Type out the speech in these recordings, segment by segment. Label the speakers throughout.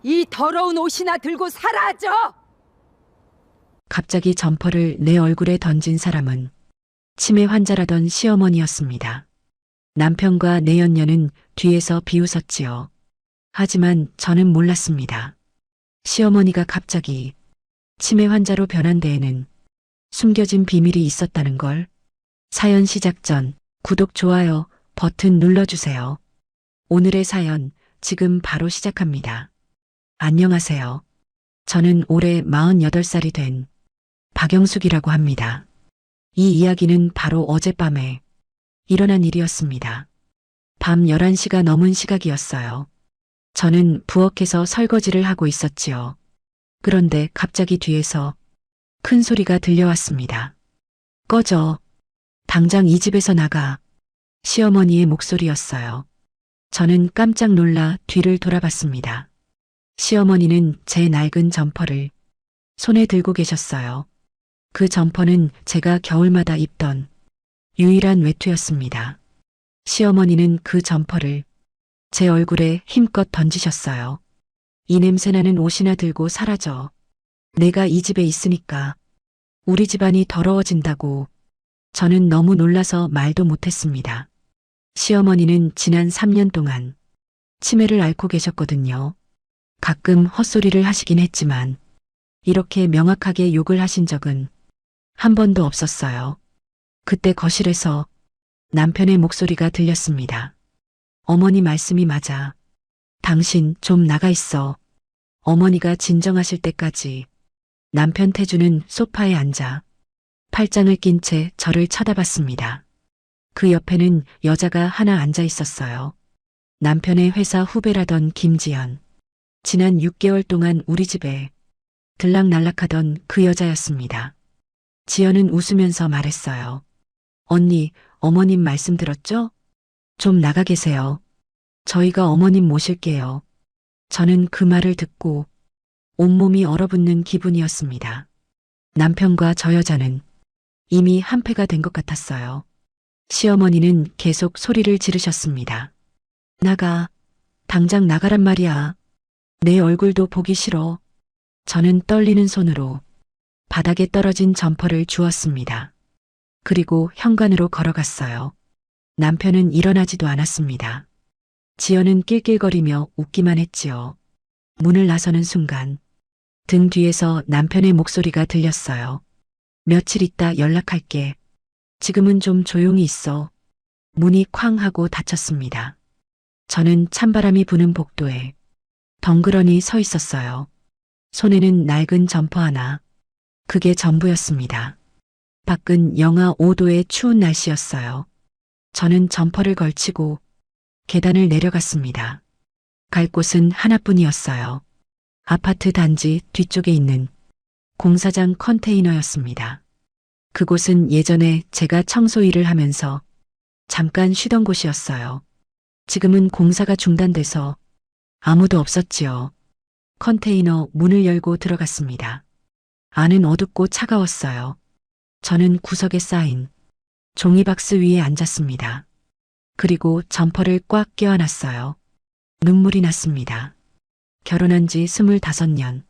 Speaker 1: 이 더러운 옷이나 들고 사라져!
Speaker 2: 갑자기 점퍼를 내 얼굴에 던진 사람은 치매 환자라던 시어머니였습니다. 남편과 내연녀는 뒤에서 비웃었지요. 하지만 저는 몰랐습니다. 시어머니가 갑자기 치매 환자로 변한 데에는 숨겨진 비밀이 있었다는 걸. 사연 시작 전 구독, 좋아요 버튼 눌러주세요. 오늘의 사연 지금 바로 시작합니다. 안녕하세요. 저는 올해 48살이 된 박영숙이라고 합니다. 이 이야기는 바로 어젯밤에 일어난 일이었습니다. 밤 11시가 넘은 시각이었어요. 저는 부엌에서 설거지를 하고 있었지요. 그런데 갑자기 뒤에서 큰 소리가 들려왔습니다. 꺼져. 당장 이 집에서 나가. 시어머니의 목소리였어요. 저는 깜짝 놀라 뒤를 돌아봤습니다. 시어머니는 제 낡은 점퍼를 손에 들고 계셨어요. 그 점퍼는 제가 겨울마다 입던 유일한 외투였습니다. 시어머니는 그 점퍼를 제 얼굴에 힘껏 던지셨어요. 이 냄새나는 옷이나 들고 사라져. 내가 이 집에 있으니까 우리 집안이 더러워진다고. 저는 너무 놀라서 말도 못했습니다. 시어머니는 지난 3년 동안 치매를 앓고 계셨거든요. 가끔 헛소리를 하시긴 했지만 이렇게 명확하게 욕을 하신 적은 한 번도 없었어요. 그때 거실에서 남편의 목소리가 들렸습니다. 어머니 말씀이 맞아. 당신 좀 나가 있어. 어머니가 진정하실 때까지 남편 태주는 소파에 앉아 팔짱을 낀 채 저를 쳐다봤습니다. 그 옆에는 여자가 하나 앉아 있었어요. 남편의 회사 후배라던 김지연. 지난 6개월 동안 우리 집에 들락날락하던 그 여자였습니다. 지연은 웃으면서 말했어요. 언니, 어머님 말씀 들었죠? 좀 나가 계세요. 저희가 어머님 모실게요. 저는 그 말을 듣고 온몸이 얼어붙는 기분이었습니다. 남편과 저 여자는 이미 한패가 된 것 같았어요. 시어머니는 계속 소리를 지르셨습니다. 나가. 당장 나가란 말이야. 내 얼굴도 보기 싫어. 저는 떨리는 손으로 바닥에 떨어진 점퍼를 주웠습니다. 그리고 현관으로 걸어갔어요. 남편은 일어나지도 않았습니다. 지연은 낄낄거리며 웃기만 했지요. 문을 나서는 순간 등 뒤에서 남편의 목소리가 들렸어요. 며칠 있다 연락할게. 지금은 좀 조용히 있어. 문이 쾅 하고 닫혔습니다. 저는 찬바람이 부는 복도에 덩그러니 서 있었어요. 손에는 낡은 점퍼 하나. 그게 전부였습니다. 밖은 영하 5도의 추운 날씨였어요. 저는 점퍼를 걸치고 계단을 내려갔습니다. 갈 곳은 하나뿐이었어요. 아파트 단지 뒤쪽에 있는 공사장 컨테이너였습니다. 그곳은 예전에 제가 청소 일을 하면서 잠깐 쉬던 곳이었어요. 지금은 공사가 중단돼서 아무도 없었지요. 컨테이너 문을 열고 들어갔습니다. 안은 어둡고 차가웠어요. 저는 구석에 쌓인 종이박스 위에 앉았습니다. 그리고 점퍼를 꽉 껴안았어요. 눈물이 났습니다. 결혼한 지 25년.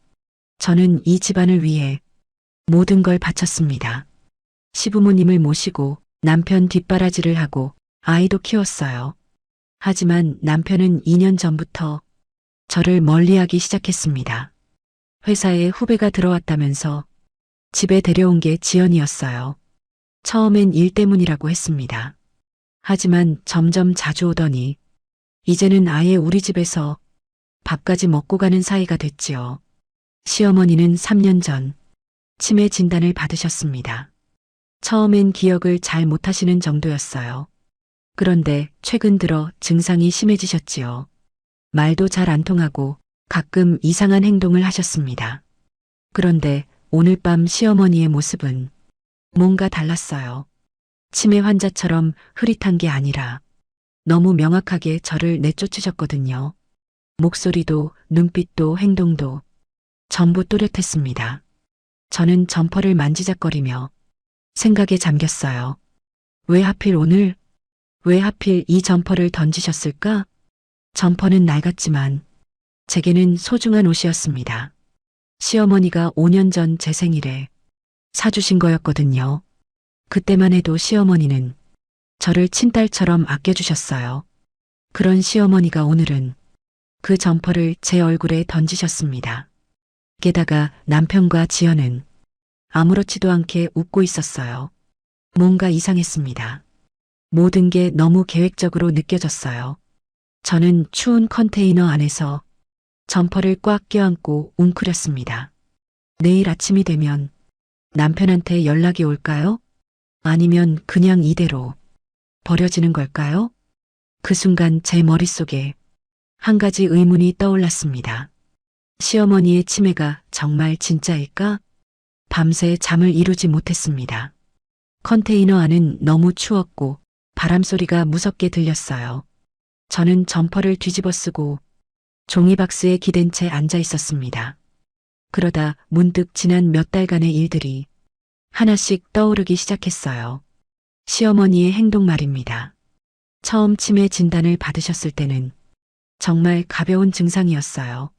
Speaker 2: 저는 이 집안을 위해 모든 걸 바쳤습니다. 시부모님을 모시고 남편 뒷바라지를 하고 아이도 키웠어요. 하지만 남편은 2년 전부터 저를 멀리하기 시작했습니다. 회사에 후배가 들어왔다면서 집에 데려온 게 지연이었어요. 처음엔 일 때문이라고 했습니다. 하지만 점점 자주 오더니 이제는 아예 우리 집에서 밥까지 먹고 가는 사이가 됐지요. 시어머니는 3년 전 치매 진단을 받으셨습니다. 처음엔 기억을 잘 못하시는 정도였어요. 그런데 최근 들어 증상이 심해지셨지요. 말도 잘 안 통하고 가끔 이상한 행동을 하셨습니다. 그런데 오늘 밤 시어머니의 모습은 뭔가 달랐어요. 치매 환자처럼 흐릿한 게 아니라 너무 명확하게 저를 내쫓으셨거든요. 목소리도 눈빛도 행동도 전부 또렷했습니다. 저는 점퍼를 만지작거리며 생각에 잠겼어요. 왜 하필 오늘? 왜 하필 이 점퍼를 던지셨을까? 점퍼는 낡았지만 제게는 소중한 옷이었습니다. 시어머니가 5년 전 제 생일에 사주신 거였거든요. 그때만 해도 시어머니는 저를 친딸처럼 아껴주셨어요. 그런 시어머니가 오늘은 그 점퍼를 제 얼굴에 던지셨습니다. 게다가 남편과 지연은 아무렇지도 않게 웃고 있었어요. 뭔가 이상했습니다. 모든 게 너무 계획적으로 느껴졌어요. 저는 추운 컨테이너 안에서 점퍼를 꽉 껴안고 웅크렸습니다. 내일 아침이 되면 남편한테 연락이 올까요? 아니면 그냥 이대로 버려지는 걸까요? 그 순간 제 머릿속에 한 가지 의문이 떠올랐습니다. 시어머니의 치매가 정말 진짜일까? 밤새 잠을 이루지 못했습니다. 컨테이너 안은 너무 추웠고 바람 소리가 무섭게 들렸어요. 저는 점퍼를 뒤집어 쓰고 종이박스에 기댄 채 앉아 있었습니다. 그러다 문득 지난 몇 달간의 일들이 하나씩 떠오르기 시작했어요. 시어머니의 행동 말입니다. 처음 치매 진단을 받으셨을 때는 정말 가벼운 증상이었어요.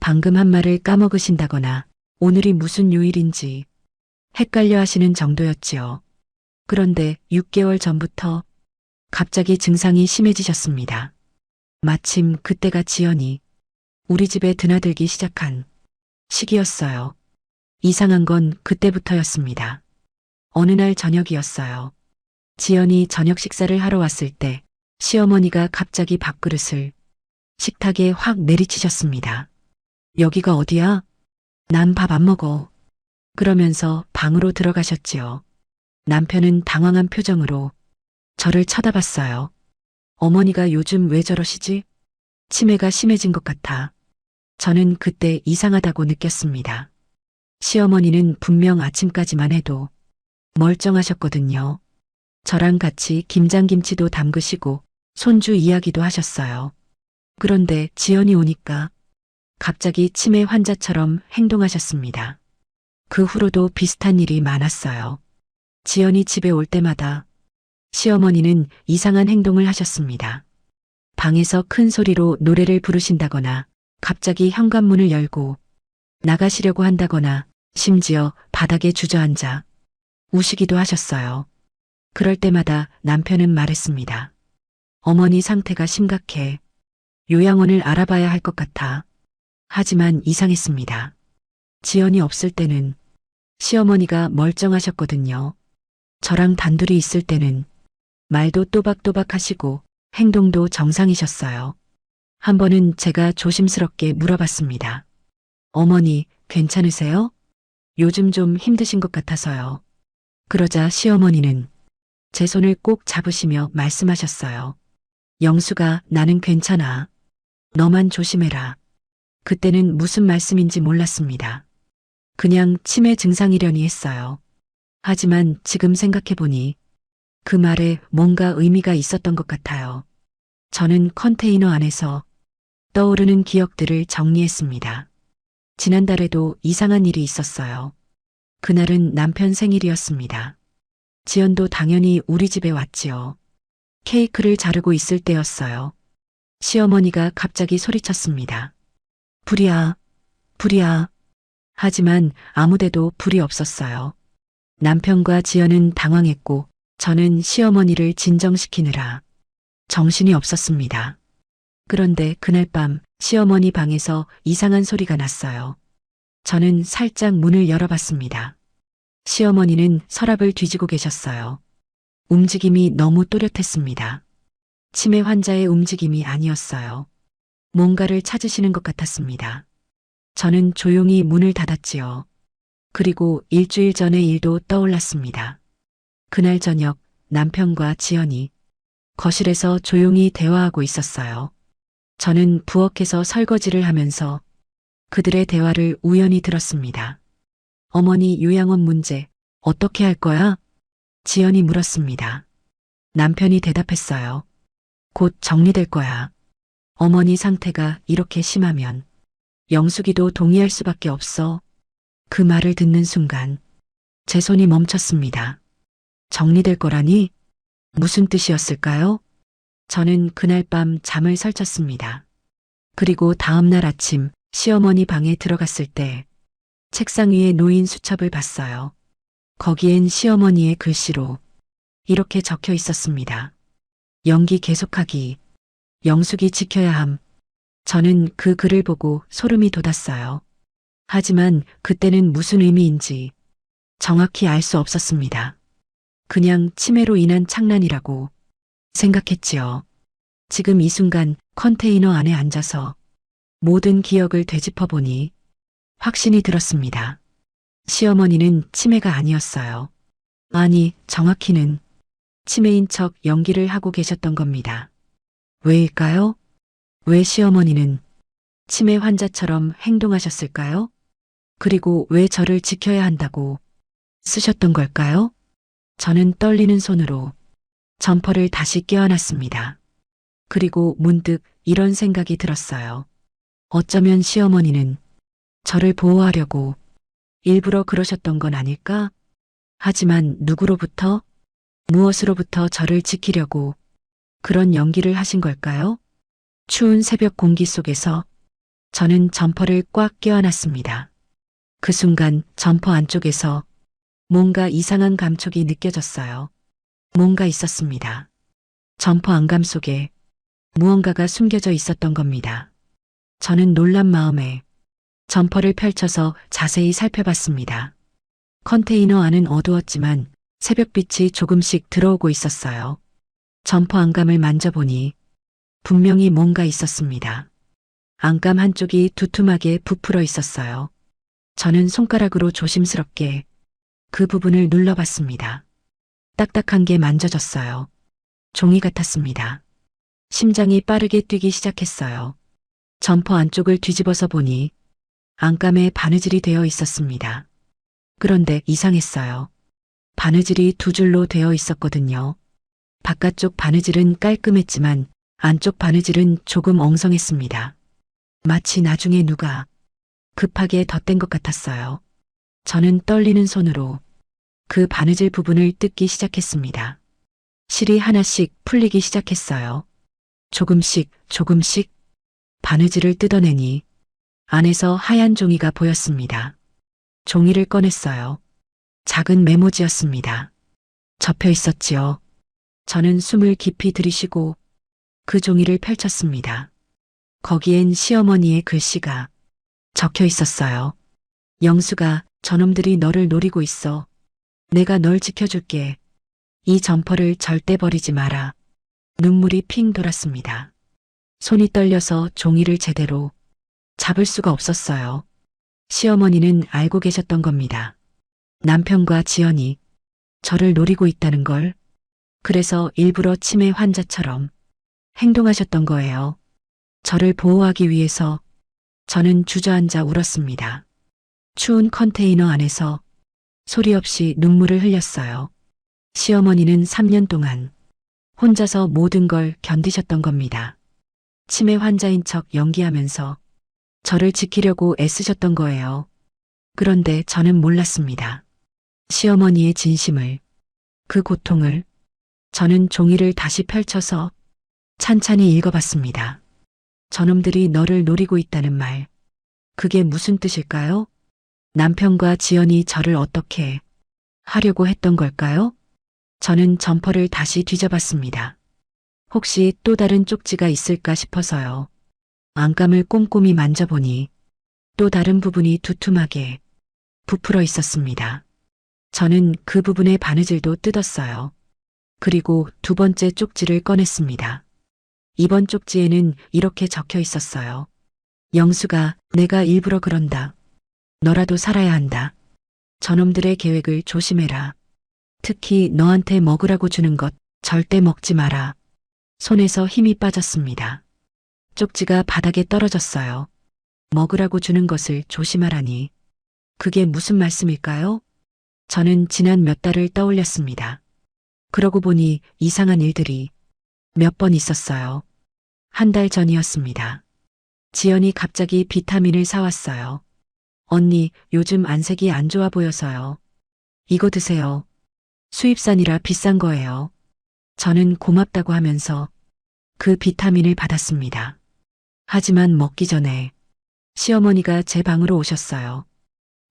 Speaker 2: 방금 한 말을 까먹으신다거나 오늘이 무슨 요일인지 헷갈려 하시는 정도였지요. 그런데 6개월 전부터 갑자기 증상이 심해지셨습니다. 마침 그때가 지연이 우리 집에 드나들기 시작한 시기였어요. 이상한 건 그때부터였습니다. 어느 날 저녁이었어요. 지연이 저녁 식사를 하러 왔을 때 시어머니가 갑자기 밥그릇을 식탁에 확 내리치셨습니다. 여기가 어디야? 난 밥 안 먹어. 그러면서 방으로 들어가셨지요. 남편은 당황한 표정으로 저를 쳐다봤어요. 어머니가 요즘 왜 저러시지? 치매가 심해진 것 같아. 저는 그때 이상하다고 느꼈습니다. 시어머니는 분명 아침까지만 해도 멀쩡하셨거든요. 저랑 같이 김장김치도 담그시고 손주 이야기도 하셨어요. 그런데 지연이 오니까 갑자기 치매 환자처럼 행동하셨습니다. 그 후로도 비슷한 일이 많았어요. 지연이 집에 올 때마다 시어머니는 이상한 행동을 하셨습니다. 방에서 큰 소리로 노래를 부르신다거나 갑자기 현관문을 열고 나가시려고 한다거나 심지어 바닥에 주저앉아 우시기도 하셨어요. 그럴 때마다 남편은 말했습니다. 어머니 상태가 심각해. 요양원을 알아봐야 할 것 같아. 하지만 이상했습니다. 지연이 없을 때는 시어머니가 멀쩡하셨거든요. 저랑 단둘이 있을 때는 말도 또박또박 하시고 행동도 정상이셨어요. 한 번은 제가 조심스럽게 물어봤습니다. 어머니, 괜찮으세요? 요즘 좀 힘드신 것 같아서요. 그러자 시어머니는 제 손을 꼭 잡으시며 말씀하셨어요. 영수가 나는 괜찮아. 너만 조심해라. 그때는 무슨 말씀인지 몰랐습니다. 그냥 치매 증상이려니 했어요. 하지만 지금 생각해보니 그 말에 뭔가 의미가 있었던 것 같아요. 저는 컨테이너 안에서 떠오르는 기억들을 정리했습니다. 지난달에도 이상한 일이 있었어요. 그날은 남편 생일이었습니다. 지연도 당연히 우리 집에 왔지요. 케이크를 자르고 있을 때였어요. 시어머니가 갑자기 소리쳤습니다. 불이야, 불이야. 하지만 아무데도 불이 없었어요. 남편과 지연은 당황했고 저는 시어머니를 진정시키느라 정신이 없었습니다. 그런데 그날 밤 시어머니 방에서 이상한 소리가 났어요. 저는 살짝 문을 열어봤습니다. 시어머니는 서랍을 뒤지고 계셨어요. 움직임이 너무 또렷했습니다. 치매 환자의 움직임이 아니었어요. 뭔가를 찾으시는 것 같았습니다. 저는 조용히 문을 닫았지요. 그리고 일주일 전의 일도 떠올랐습니다. 그날 저녁 남편과 지연이 거실에서 조용히 대화하고 있었어요. 저는 부엌에서 설거지를 하면서 그들의 대화를 우연히 들었습니다. 어머니 요양원 문제 어떻게 할 거야? 지연이 물었습니다. 남편이 대답했어요. 곧 정리될 거야. 어머니 상태가 이렇게 심하면 영숙이도 동의할 수밖에 없어. 그 말을 듣는 순간 제 손이 멈췄습니다. 정리될 거라니? 무슨 뜻이었을까요? 저는 그날 밤 잠을 설쳤습니다. 그리고 다음날 아침 시어머니 방에 들어갔을 때 책상 위에 놓인 수첩을 봤어요. 거기엔 시어머니의 글씨로 이렇게 적혀 있었습니다. 연기 계속하기. 영숙이 지켜야 함. 저는 그 글을 보고 소름이 돋았어요. 하지만 그때는 무슨 의미인지 정확히 알 수 없었습니다. 그냥 치매로 인한 창난이라고 생각했지요. 지금 이 순간 컨테이너 안에 앉아서 모든 기억을 되짚어 보니 확신이 들었습니다. 시어머니는 치매가 아니었어요. 아니, 정확히는 치매인 척 연기를 하고 계셨던 겁니다. 왜일까요? 왜 시어머니는 치매 환자처럼 행동하셨을까요? 그리고 왜 저를 지켜야 한다고 쓰셨던 걸까요? 저는 떨리는 손으로 점퍼를 다시 껴안았습니다. 그리고 문득 이런 생각이 들었어요. 어쩌면 시어머니는 저를 보호하려고 일부러 그러셨던 건 아닐까? 하지만 누구로부터, 무엇으로부터 저를 지키려고 그런 연기를 하신 걸까요? 추운 새벽 공기 속에서 저는 점퍼를 꽉 껴안았습니다. 그 순간 점퍼 안쪽에서 뭔가 이상한 감촉이 느껴졌어요. 뭔가 있었습니다. 점퍼 안감 속에 무언가가 숨겨져 있었던 겁니다. 저는 놀란 마음에 점퍼를 펼쳐서 자세히 살펴봤습니다. 컨테이너 안은 어두웠지만 새벽빛이 조금씩 들어오고 있었어요. 점퍼 안감을 만져보니 분명히 뭔가 있었습니다. 안감 한쪽이 두툼하게 부풀어 있었어요. 저는 손가락으로 조심스럽게 그 부분을 눌러봤습니다. 딱딱한 게 만져졌어요. 종이 같았습니다. 심장이 빠르게 뛰기 시작했어요. 점퍼 안쪽을 뒤집어서 보니 안감에 바느질이 되어 있었습니다. 그런데 이상했어요. 바느질이 두 줄로 되어 있었거든요. 바깥쪽 바느질은 깔끔했지만 안쪽 바느질은 조금 엉성했습니다. 마치 나중에 누가 급하게 덧댄 것 같았어요. 저는 떨리는 손으로 그 바느질 부분을 뜯기 시작했습니다. 실이 하나씩 풀리기 시작했어요. 조금씩 조금씩 바느질을 뜯어내니 안에서 하얀 종이가 보였습니다. 종이를 꺼냈어요. 작은 메모지였습니다. 접혀 있었지요. 저는 숨을 깊이 들이쉬고 그 종이를 펼쳤습니다. 거기엔 시어머니의 글씨가 적혀 있었어요. 영수가 저놈들이 너를 노리고 있어. 내가 널 지켜줄게. 이 점퍼를 절대 버리지 마라. 눈물이 핑 돌았습니다. 손이 떨려서 종이를 제대로 잡을 수가 없었어요. 시어머니는 알고 계셨던 겁니다. 남편과 지연이 저를 노리고 있다는 걸. 그래서 일부러 치매 환자처럼 행동하셨던 거예요. 저를 보호하기 위해서. 저는 주저앉아 울었습니다. 추운 컨테이너 안에서 소리 없이 눈물을 흘렸어요. 시어머니는 3년 동안 혼자서 모든 걸 견디셨던 겁니다. 치매 환자인 척 연기하면서 저를 지키려고 애쓰셨던 거예요. 그런데 저는 몰랐습니다. 시어머니의 진심을, 그 고통을. 저는 종이를 다시 펼쳐서 찬찬히 읽어봤습니다. 저놈들이 너를 노리고 있다는 말. 그게 무슨 뜻일까요? 남편과 지연이 저를 어떻게 하려고 했던 걸까요? 저는 점퍼를 다시 뒤져봤습니다. 혹시 또 다른 쪽지가 있을까 싶어서요. 안감을 꼼꼼히 만져보니 또 다른 부분이 두툼하게 부풀어 있었습니다. 저는 그 부분의 바느질도 뜯었어요. 그리고 두 번째 쪽지를 꺼냈습니다. 이번 쪽지에는 이렇게 적혀 있었어요. 영수가 내가 일부러 그런다. 너라도 살아야 한다. 저놈들의 계획을 조심해라. 특히 너한테 먹으라고 주는 것 절대 먹지 마라. 손에서 힘이 빠졌습니다. 쪽지가 바닥에 떨어졌어요. 먹으라고 주는 것을 조심하라니. 그게 무슨 말씀일까요? 저는 지난 몇 달을 떠올렸습니다. 그러고 보니 이상한 일들이 몇 번 있었어요. 한 달 전이었습니다. 지연이 갑자기 비타민을 사왔어요. 언니, 요즘 안색이 안 좋아 보여서요. 이거 드세요. 수입산이라 비싼 거예요. 저는 고맙다고 하면서 그 비타민을 받았습니다. 하지만 먹기 전에 시어머니가 제 방으로 오셨어요.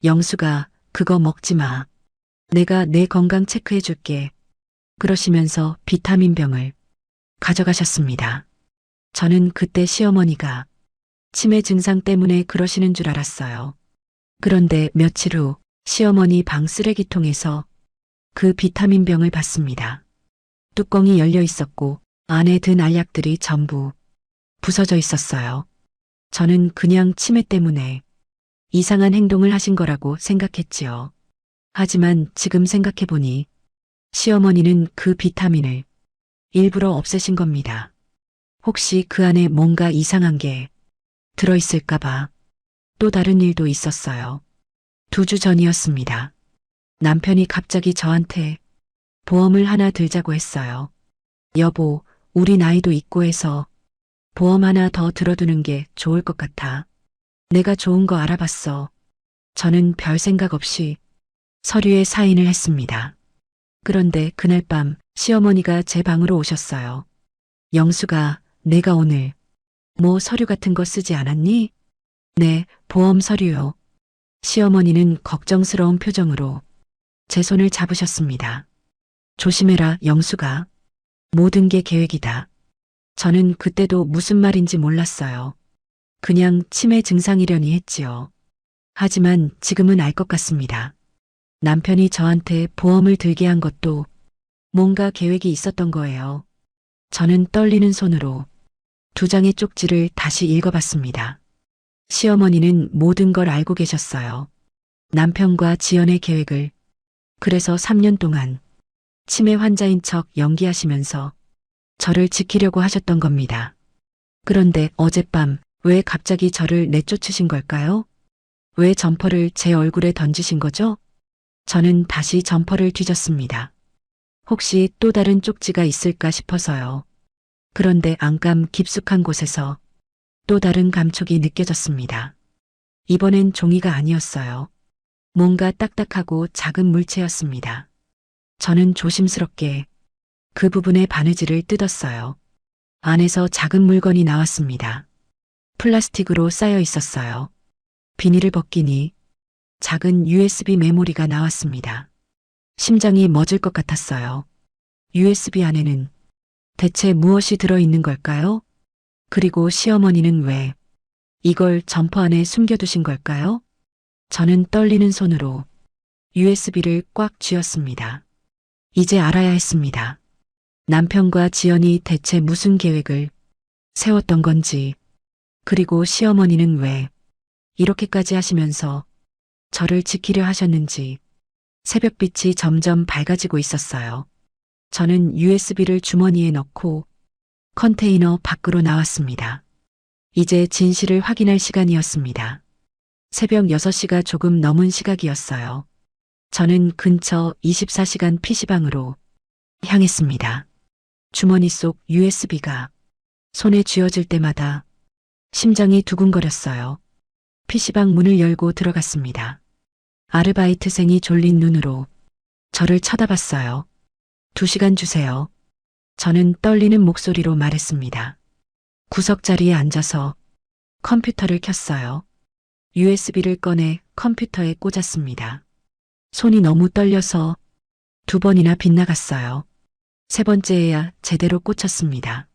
Speaker 2: 영수가 그거 먹지 마. 내가 내 건강 체크해 줄게. 그러시면서 비타민병을 가져가셨습니다. 저는 그때 시어머니가 치매 증상 때문에 그러시는 줄 알았어요. 그런데 며칠 후 시어머니 방 쓰레기통에서 그 비타민병을 봤습니다. 뚜껑이 열려 있었고 안에 든 알약들이 전부 부서져 있었어요. 저는 그냥 치매 때문에 이상한 행동을 하신 거라고 생각했지요. 하지만 지금 생각해보니 시어머니는 그 비타민을 일부러 없애신 겁니다. 혹시 그 안에 뭔가 이상한 게 들어있을까봐. 또 다른 일도 있었어요. 2주 전이었습니다. 남편이 갑자기 저한테 보험을 하나 들자고 했어요. 여보, 우리 나이도 있고 해서 보험 하나 더 들어두는 게 좋을 것 같아. 내가 좋은 거 알아봤어. 저는 별 생각 없이 서류에 사인을 했습니다. 그런데 그날 밤 시어머니가 제 방으로 오셨어요. 영수가 내가 오늘 뭐 서류 같은 거 쓰지 않았니? 네, 보험 서류요. 시어머니는 걱정스러운 표정으로 제 손을 잡으셨습니다. 조심해라, 영수가. 모든 게 계획이다. 저는 그때도 무슨 말인지 몰랐어요. 그냥 치매 증상이려니 했지요. 하지만 지금은 알 것 같습니다. 남편이 저한테 보험을 들게 한 것도 뭔가 계획이 있었던 거예요. 저는 떨리는 손으로 2장의 쪽지를 다시 읽어봤습니다. 시어머니는 모든 걸 알고 계셨어요. 남편과 지연의 계획을. 그래서 3년 동안 치매 환자인 척 연기하시면서 저를 지키려고 하셨던 겁니다. 그런데 어젯밤 왜 갑자기 저를 내쫓으신 걸까요? 왜 점퍼를 제 얼굴에 던지신 거죠? 저는 다시 점퍼를 뒤졌습니다. 혹시 또 다른 쪽지가 있을까 싶어서요. 그런데 안감 깊숙한 곳에서 또 다른 감촉이 느껴졌습니다. 이번엔 종이가 아니었어요. 뭔가 딱딱하고 작은 물체였습니다. 저는 조심스럽게 그 부분의 바느질을 뜯었어요. 안에서 작은 물건이 나왔습니다. 플라스틱으로 쌓여 있었어요. 비닐을 벗기니 작은 USB 메모리가 나왔습니다. 심장이 멎을 것 같았어요. USB 안에는 대체 무엇이 들어있는 걸까요? 그리고 시어머니는 왜 이걸 점퍼 안에 숨겨두신 걸까요? 저는 떨리는 손으로 USB를 꽉 쥐었습니다. 이제 알아야 했습니다. 남편과 지연이 대체 무슨 계획을 세웠던 건지, 그리고 시어머니는 왜 이렇게까지 하시면서 저를 지키려 하셨는지. 새벽빛이 점점 밝아지고 있었어요. 저는 USB를 주머니에 넣고 컨테이너 밖으로 나왔습니다. 이제 진실을 확인할 시간이었습니다. 새벽 6시가 조금 넘은 시각이었어요. 저는 근처 24시간 PC방으로 향했습니다. 주머니 속 USB가 손에 쥐어질 때마다 심장이 두근거렸어요. PC방 문을 열고 들어갔습니다. 아르바이트생이 졸린 눈으로 저를 쳐다봤어요. 2시간 주세요. 저는 떨리는 목소리로 말했습니다. 구석자리에 앉아서 컴퓨터를 켰어요. USB를 꺼내 컴퓨터에 꽂았습니다. 손이 너무 떨려서 2번이나 빗나갔어요. 3번째에야 제대로 꽂혔습니다.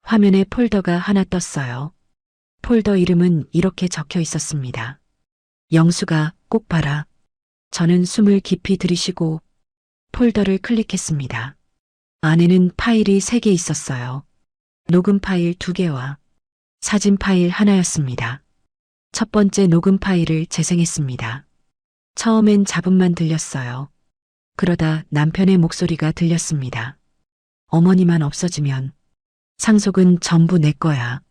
Speaker 2: 화면에 폴더가 하나 떴어요. 폴더 이름은 이렇게 적혀 있었습니다. 영수가 꼭 봐라. 저는 숨을 깊이 들이쉬고 폴더를 클릭했습니다. 안에는 파일이 3개 있었어요. 녹음 파일 2개와 사진 파일 하나였습니다. 첫 번째 녹음 파일을 재생했습니다. 처음엔 잡음만 들렸어요. 그러다 남편의 목소리가 들렸습니다. 어머니만 없어지면 상속은 전부 내 거야.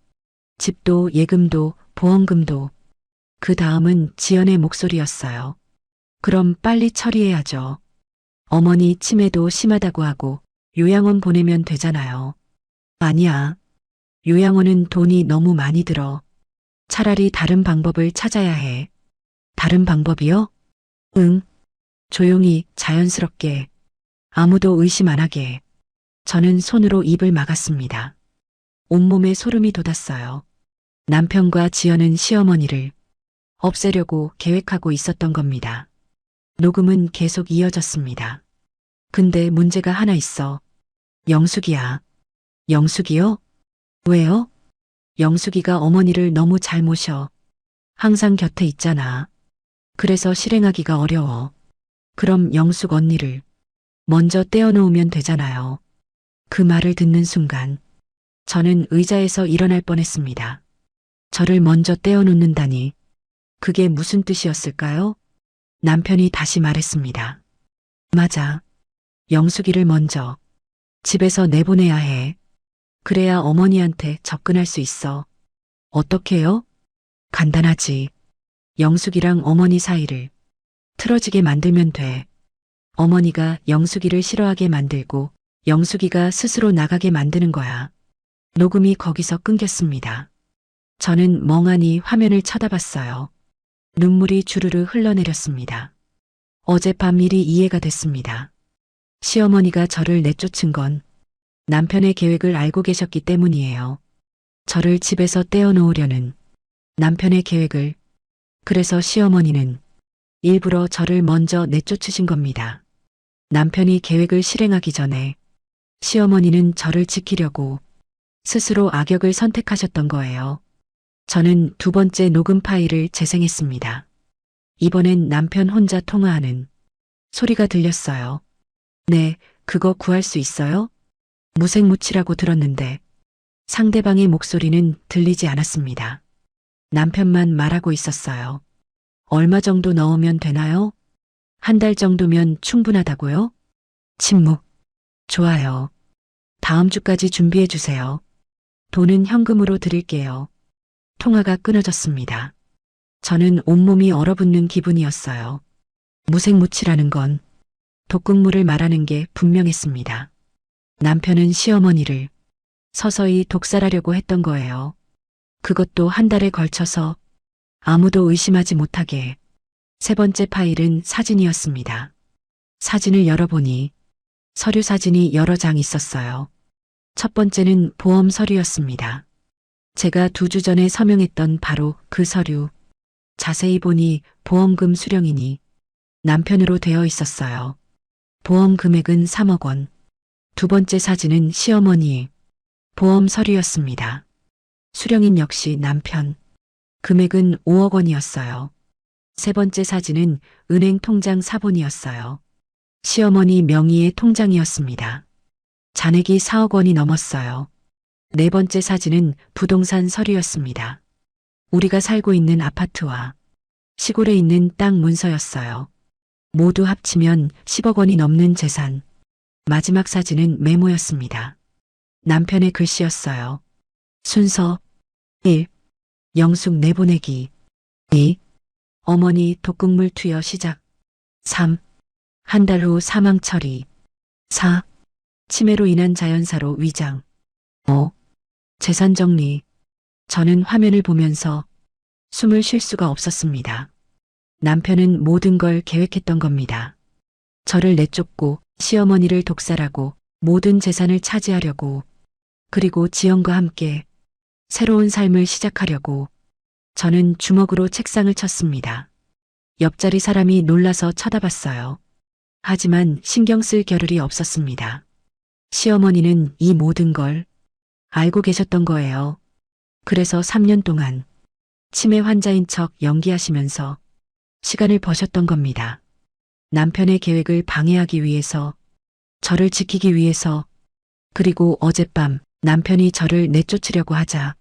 Speaker 2: 집도 예금도 보험금도. 그 다음은 지연의 목소리였어요. 그럼 빨리 처리해야죠. 어머니 치매도 심하다고 하고 요양원 보내면 되잖아요. 아니야. 요양원은 돈이 너무 많이 들어. 차라리 다른 방법을 찾아야 해. 다른 방법이요? 응. 조용히 자연스럽게 아무도 의심 안 하게. 저는 손으로 입을 막았습니다. 온몸에 소름이 돋았어요. 남편과 지연은 시어머니를 없애려고 계획하고 있었던 겁니다. 녹음은 계속 이어졌습니다. 근데 문제가 하나 있어. 영숙이야. 영숙이요? 왜요? 영숙이가 어머니를 너무 잘 모셔. 항상 곁에 있잖아. 그래서 실행하기가 어려워. 그럼 영숙 언니를 먼저 떼어놓으면 되잖아요. 그 말을 듣는 순간 저는 의자에서 일어날 뻔했습니다. 저를 먼저 떼어놓는다니 그게 무슨 뜻이었을까요? 남편이 다시 말했습니다. 맞아. 영숙이를 먼저 집에서 내보내야 해. 그래야 어머니한테 접근할 수 있어. 어떻게요? 간단하지. 영숙이랑 어머니 사이를 틀어지게 만들면 돼. 어머니가 영숙이를 싫어하게 만들고 영숙이가 스스로 나가게 만드는 거야. 녹음이 거기서 끊겼습니다. 저는 멍하니 화면을 쳐다봤어요. 눈물이 주르르 흘러내렸습니다. 어젯밤 일이 이해가 됐습니다. 시어머니가 저를 내쫓은 건 남편의 계획을 알고 계셨기 때문이에요. 저를 집에서 떼어놓으려는 남편의 계획을. 그래서 시어머니는 일부러 저를 먼저 내쫓으신 겁니다. 남편이 계획을 실행하기 전에 시어머니는 저를 지키려고 스스로 악역을 선택하셨던 거예요. 저는 두 번째 녹음 파일을 재생했습니다. 이번엔 남편 혼자 통화하는 소리가 들렸어요. 네, 그거 구할 수 있어요? 무색무취라고 들었는데 상대방의 목소리는 들리지 않았습니다. 남편만 말하고 있었어요. 얼마 정도 넣으면 되나요? 한 달 정도면 충분하다고요? 침묵. 좋아요. 다음 주까지 준비해 주세요. 돈은 현금으로 드릴게요. 통화가 끊어졌습니다. 저는 온몸이 얼어붙는 기분이었어요. 무색무취라는 건 독극물을 말하는 게 분명했습니다. 남편은 시어머니를 서서히 독살하려고 했던 거예요. 그것도 한 달에 걸쳐서 아무도 의심하지 못하게. 세 번째 파일은 사진이었습니다. 사진을 열어보니 서류 사진이 여러 장 있었어요. 첫 번째는 보험 서류였습니다. 제가 2주 전에 서명했던 바로 그 서류. 자세히 보니 보험금 수령인이 남편으로 되어 있었어요. 보험 금액은 3억 원. 두 번째 사진은 시어머니의 보험 서류였습니다. 수령인 역시 남편. 금액은 5억 원이었어요. 세 번째 사진은 은행 통장 사본이었어요. 시어머니 명의의 통장이었습니다. 잔액이 4억 원이 넘었어요. 네 번째 사진은 부동산 서류였습니다. 우리가 살고 있는 아파트와 시골에 있는 땅 문서였어요. 모두 합치면 10억 원이 넘는 재산. 마지막 사진은 메모였습니다. 남편의 글씨였어요. 순서 1. 영숙 내보내기. 2. 어머니 독극물 투여 시작. 3. 한 달 후 사망 처리. 4. 치매로 인한 자연사로 위장. 5. 재산 정리. 저는 화면을 보면서 숨을 쉴 수가 없었습니다. 남편은 모든 걸 계획했던 겁니다. 저를 내쫓고 시어머니를 독살하고 모든 재산을 차지하려고, 그리고 지연과 함께 새로운 삶을 시작하려고. 저는 주먹으로 책상을 쳤습니다. 옆자리 사람이 놀라서 쳐다봤어요. 하지만 신경 쓸 겨를이 없었습니다. 시어머니는 이 모든 걸 알고 계셨던 거예요. 그래서 3년 동안 치매 환자인 척 연기하시면서 시간을 버셨던 겁니다. 남편의 계획을 방해하기 위해서, 저를 지키기 위해서. 그리고 어젯밤 남편이 저를 내쫓으려고 하자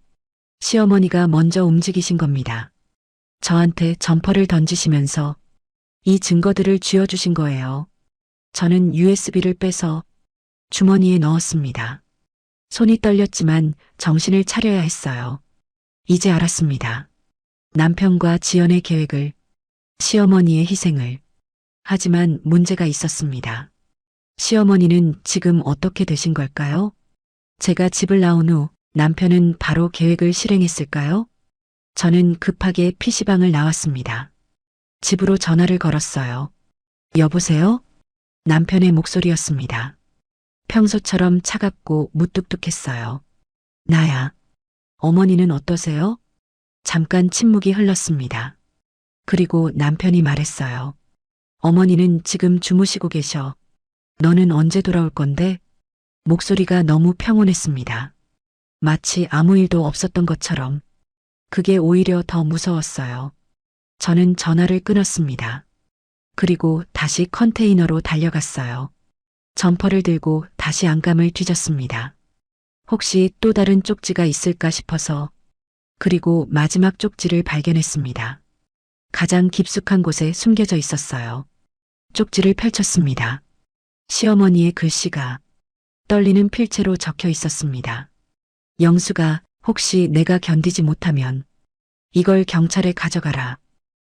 Speaker 2: 시어머니가 먼저 움직이신 겁니다. 저한테 점퍼를 던지시면서 이 증거들을 쥐어주신 거예요. 저는 USB를 빼서 주머니에 넣었습니다. 손이 떨렸지만 정신을 차려야 했어요. 이제 알았습니다. 남편과 지연의 계획을, 시어머니의 희생을. 하지만 문제가 있었습니다. 시어머니는 지금 어떻게 되신 걸까요? 제가 집을 나온 후 남편은 바로 계획을 실행했을까요? 저는 급하게 PC방을 나왔습니다. 집으로 전화를 걸었어요. 여보세요? 남편의 목소리였습니다. 평소처럼 차갑고 무뚝뚝했어요. 나야. 어머니는 어떠세요? 잠깐 침묵이 흘렀습니다. 그리고 남편이 말했어요. 어머니는 지금 주무시고 계셔. 너는 언제 돌아올 건데? 목소리가 너무 평온했습니다. 마치 아무 일도 없었던 것처럼. 그게 오히려 더 무서웠어요. 저는 전화를 끊었습니다. 그리고 다시 컨테이너로 달려갔어요. 점퍼를 들고 다시 안감을 뒤졌습니다. 혹시 또 다른 쪽지가 있을까 싶어서. 그리고 마지막 쪽지를 발견했습니다. 가장 깊숙한 곳에 숨겨져 있었어요. 쪽지를 펼쳤습니다. 시어머니의 글씨가 떨리는 필체로 적혀 있었습니다. 영수가 혹시 내가 견디지 못하면 이걸 경찰에 가져가라.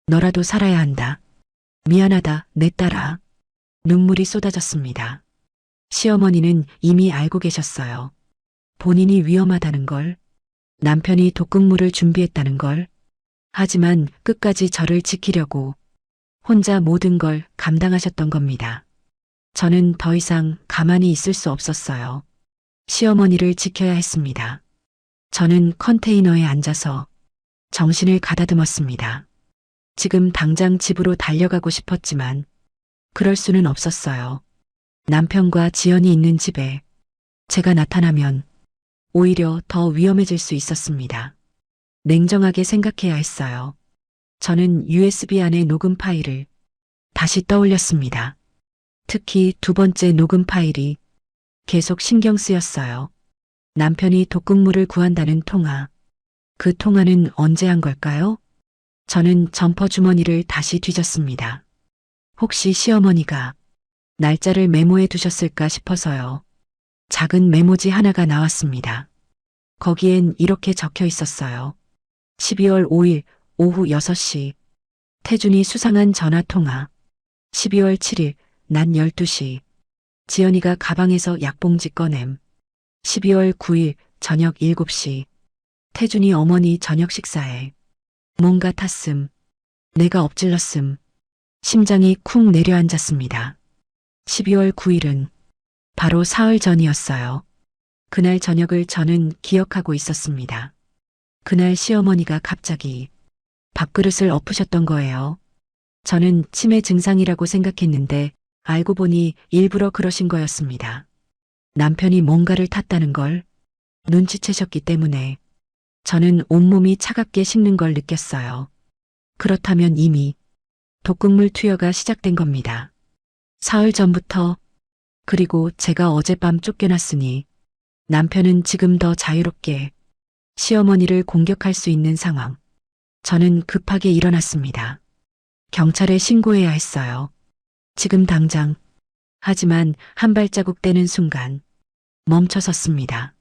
Speaker 2: 너라도 살아야 한다. 미안하다, 내 딸아. 눈물이 쏟아졌습니다. 시어머니는 이미 알고 계셨어요. 본인이 위험하다는 걸, 남편이 독극물을 준비했다는 걸, 하지만 끝까지 저를 지키려고 혼자 모든 걸 감당하셨던 겁니다. 저는 더 이상 가만히 있을 수 없었어요. 시어머니를 지켜야 했습니다. 저는 컨테이너에 앉아서 정신을 가다듬었습니다. 지금 당장 집으로 달려가고 싶었지만 그럴 수는 없었어요. 남편과 지연이 있는 집에 제가 나타나면 오히려 더 위험해질 수 있었습니다. 냉정하게 생각해야 했어요. 저는 USB 안의 녹음 파일을 다시 떠올렸습니다. 특히 두 번째 녹음 파일이 계속 신경 쓰였어요. 남편이 독극물을 구한다는 통화. 그 통화는 언제 한 걸까요? 저는 점퍼 주머니를 다시 뒤졌습니다. 혹시 시어머니가 날짜를 메모해 두셨을까 싶어서요. 작은 메모지 하나가 나왔습니다. 거기엔 이렇게 적혀 있었어요. 12월 5일 오후 6시 태준이 수상한 전화통화. 12월 7일 낮 12시 지연이가 가방에서 약봉지 꺼냄. 12월 9일 저녁 7시 태준이 어머니 저녁 식사에 뭔가 탔음. 내가 엎질렀음. 심장이 쿵 내려앉았습니다. 12월 9일은 바로 사흘 전이었어요. 그날 저녁을 저는 기억하고 있었습니다. 그날 시어머니가 갑자기 밥그릇을 엎으셨던 거예요. 저는 치매 증상이라고 생각했는데 알고 보니 일부러 그러신 거였습니다. 남편이 뭔가를 탔다는 걸 눈치채셨기 때문에 저는 온몸이 차갑게 식는 걸 느꼈어요. 그렇다면 이미 독극물 투여가 시작된 겁니다. 사흘 전부터. 그리고 제가 어젯밤 쫓겨났으니 남편은 지금 더 자유롭게 시어머니를 공격할 수 있는 상황. 저는 급하게 일어났습니다. 경찰에 신고해야 했어요. 지금 당장. 하지만 한 발자국 떼는 순간 멈춰섰습니다.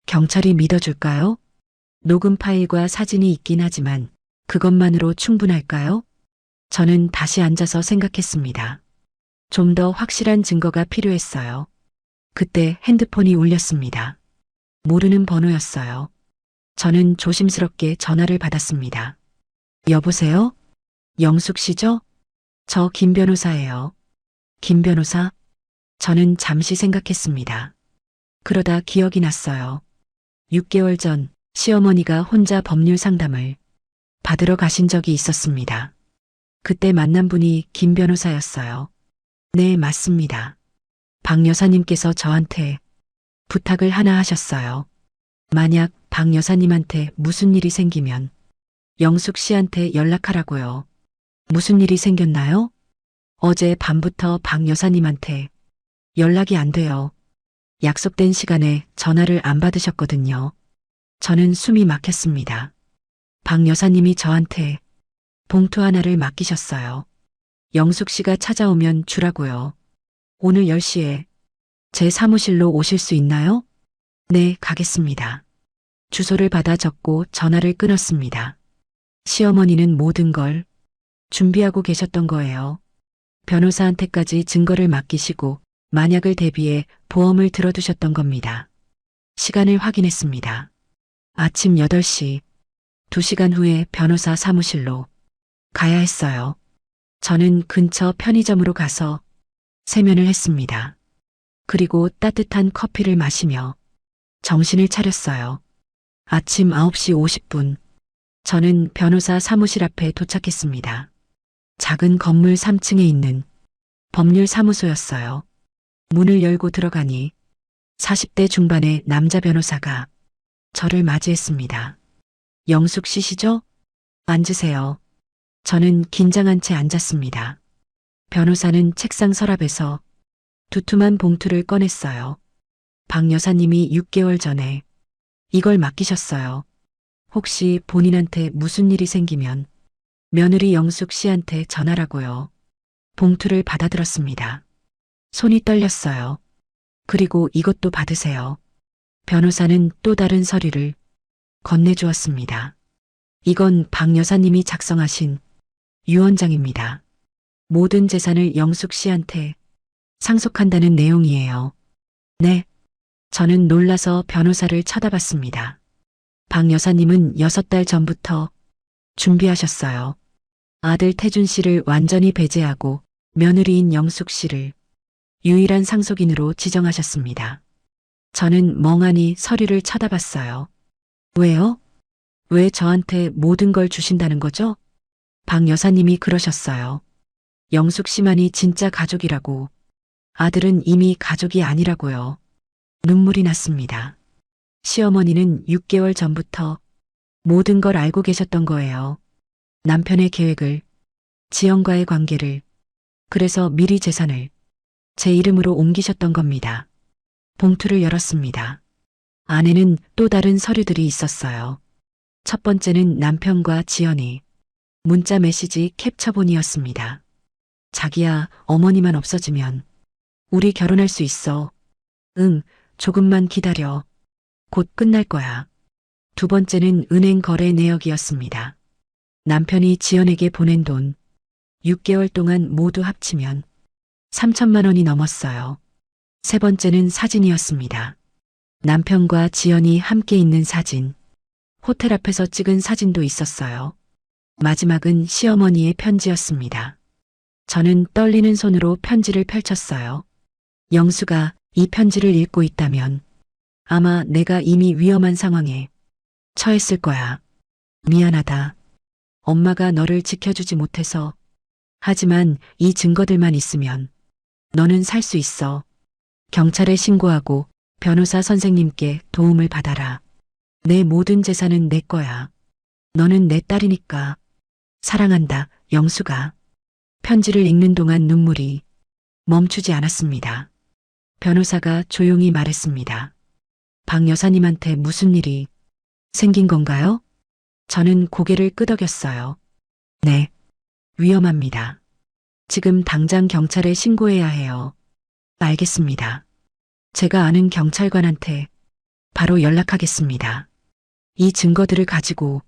Speaker 2: 경찰이 믿어줄까요? 녹음 파일과 사진이 있긴 하지만 그것만으로 충분할까요? 저는 다시 앉아서 생각했습니다. 좀 더 확실한 증거가 필요했어요. 그때 핸드폰이 울렸습니다. 모르는 번호였어요. 저는 조심스럽게 전화를 받았습니다. 여보세요? 영숙 씨죠? 저 김 변호사예요. 김 변호사? 저는 잠시 생각했습니다. 그러다 기억이 났어요. 6개월 전 시어머니가 혼자 법률 상담을 받으러 가신 적이 있었습니다. 그때 만난 분이 김 변호사였어요. 네, 맞습니다. 박 여사님께서 저한테 부탁을 하나 하셨어요. 만약 박 여사님한테 무슨 일이 생기면 영숙 씨한테 연락하라고요. 무슨 일이 생겼나요? 어제 밤부터 박 여사님한테 연락이 안 돼요. 약속된 시간에 전화를 안 받으셨거든요. 저는 숨이 막혔습니다. 박 여사님이 저한테 봉투 하나를 맡기셨어요. 영숙 씨가 찾아오면 주라고요. 오늘 10시에 제 사무실로 오실 수 있나요? 네, 가겠습니다. 주소를 받아 적고 전화를 끊었습니다. 시어머니는 모든 걸 준비하고 계셨던 거예요. 변호사한테까지 증거를 맡기시고 만약을 대비해 보험을 들어두셨던 겁니다. 시간을 확인했습니다. 아침 8시, 2시간 후에 변호사 사무실로 가야 했어요. 저는 근처 편의점으로 가서 세면을 했습니다. 그리고 따뜻한 커피를 마시며 정신을 차렸어요. 아침 9시 50분. 저는 변호사 사무실 앞에 도착했습니다. 작은 건물 3층에 있는 법률사무소였어요. 문을 열고 들어가니 40대 중반의 남자 변호사가 저를 맞이했습니다. 영숙 씨시죠? 앉으세요. 저는 긴장한 채 앉았습니다. 변호사는 책상 서랍에서 두툼한 봉투를 꺼냈어요. 박 여사님이 6개월 전에 이걸 맡기셨어요. 혹시 본인한테 무슨 일이 생기면 며느리 영숙 씨한테 전하라고요. 봉투를 받아들었습니다. 손이 떨렸어요. 그리고 이것도 받으세요. 변호사는 또 다른 서류를 건네주었습니다. 이건 박 여사님이 작성하신 유언장입니다. 모든 재산을 영숙 씨한테 상속한다는 내용이에요. 네. 저는 놀라서 변호사를 쳐다봤습니다. 박 여사님은 6달 전부터 준비하셨어요. 아들 태준 씨를 완전히 배제하고 며느리인 영숙 씨를 유일한 상속인으로 지정하셨습니다. 저는 멍하니 서류를 쳐다봤어요. 왜요? 왜 저한테 모든 걸 주신다는 거죠? 박 여사님이 그러셨어요. 영숙 씨만이 진짜 가족이라고. 아들은 이미 가족이 아니라고요. 눈물이 났습니다. 시어머니는 6개월 전부터 모든 걸 알고 계셨던 거예요. 남편의 계획을, 지영과의 관계를, 그래서 미리 재산을 제 이름으로 옮기셨던 겁니다. 봉투를 열었습니다. 안에는 또 다른 서류들이 있었어요. 첫 번째는 남편과 지연이 문자 메시지 캡처본이었습니다. 자기야, 어머니만 없어지면 우리 결혼할 수 있어. 응, 조금만 기다려. 곧 끝날 거야. 두 번째는 은행 거래 내역이었습니다. 남편이 지연에게 보낸 돈 6개월 동안 모두 합치면 3천만 원이 넘었어요. 세 번째는 사진이었습니다. 남편과 지연이 함께 있는 사진. 호텔 앞에서 찍은 사진도 있었어요. 마지막은 시어머니의 편지였습니다. 저는 떨리는 손으로 편지를 펼쳤어요. 영수가 이 편지를 읽고 있다면 아마 내가 이미 위험한 상황에 처했을 거야. 미안하다. 엄마가 너를 지켜주지 못해서. 하지만 이 증거들만 있으면 너는 살 수 있어. 경찰에 신고하고 변호사 선생님께 도움을 받아라. 내 모든 재산은 내 거야. 너는 내 딸이니까. 사랑한다, 영수가. 편지를 읽는 동안 눈물이 멈추지 않았습니다. 변호사가 조용히 말했습니다. 박 여사님한테 무슨 일이 생긴 건가요? 저는 고개를 끄덕였어요. 네, 위험합니다. 지금 당장 경찰에 신고해야 해요. 알겠습니다. 제가 아는 경찰관한테 바로 연락하겠습니다. 이 증거들을 가지고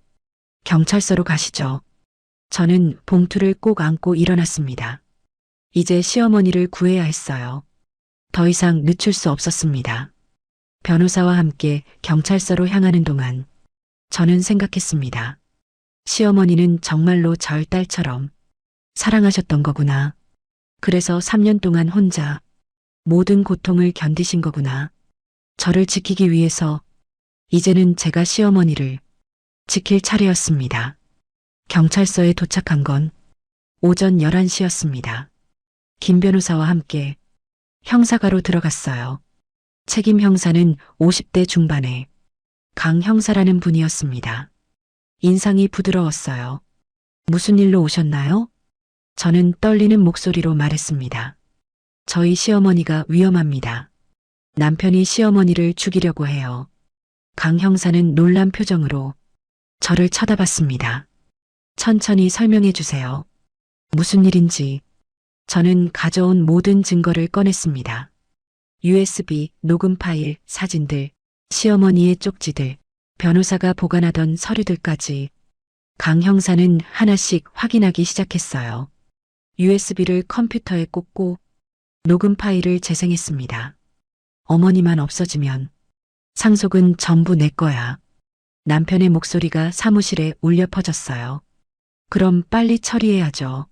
Speaker 2: 경찰서로 가시죠. 저는 봉투를 꼭 안고 일어났습니다. 이제 시어머니를 구해야 했어요. 더 이상 늦출 수 없었습니다. 변호사와 함께 경찰서로 향하는 동안 저는 생각했습니다. 시어머니는 정말로 절 딸처럼 사랑하셨던 거구나. 그래서 3년 동안 혼자 모든 고통을 견디신 거구나. 저를 지키기 위해서 이제는 제가 시어머니를 지킬 차례였습니다. 경찰서에 도착한 건 오전 11시였습니다. 김 변호사와 함께 형사가로 들어갔어요. 책임 형사는 50대 중반의 강 형사라는 분이었습니다. 인상이 부드러웠어요. 무슨 일로 오셨나요? 저는 떨리는 목소리로 말했습니다. 저희 시어머니가 위험합니다. 남편이 시어머니를 죽이려고 해요. 강 형사는 놀란 표정으로 저를 쳐다봤습니다. 천천히 설명해 주세요. 무슨 일인지. 저는 가져온 모든 증거를 꺼냈습니다. USB, 녹음 파일, 사진들, 시어머니의 쪽지들, 변호사가 보관하던 서류들까지 강 형사는 하나씩 확인하기 시작했어요. USB를 컴퓨터에 꽂고 녹음 파일을 재생했습니다. 어머니만 없어지면 상속은 전부 내 거야. 남편의 목소리가 사무실에 울려 퍼졌어요. 그럼 빨리 처리해야죠.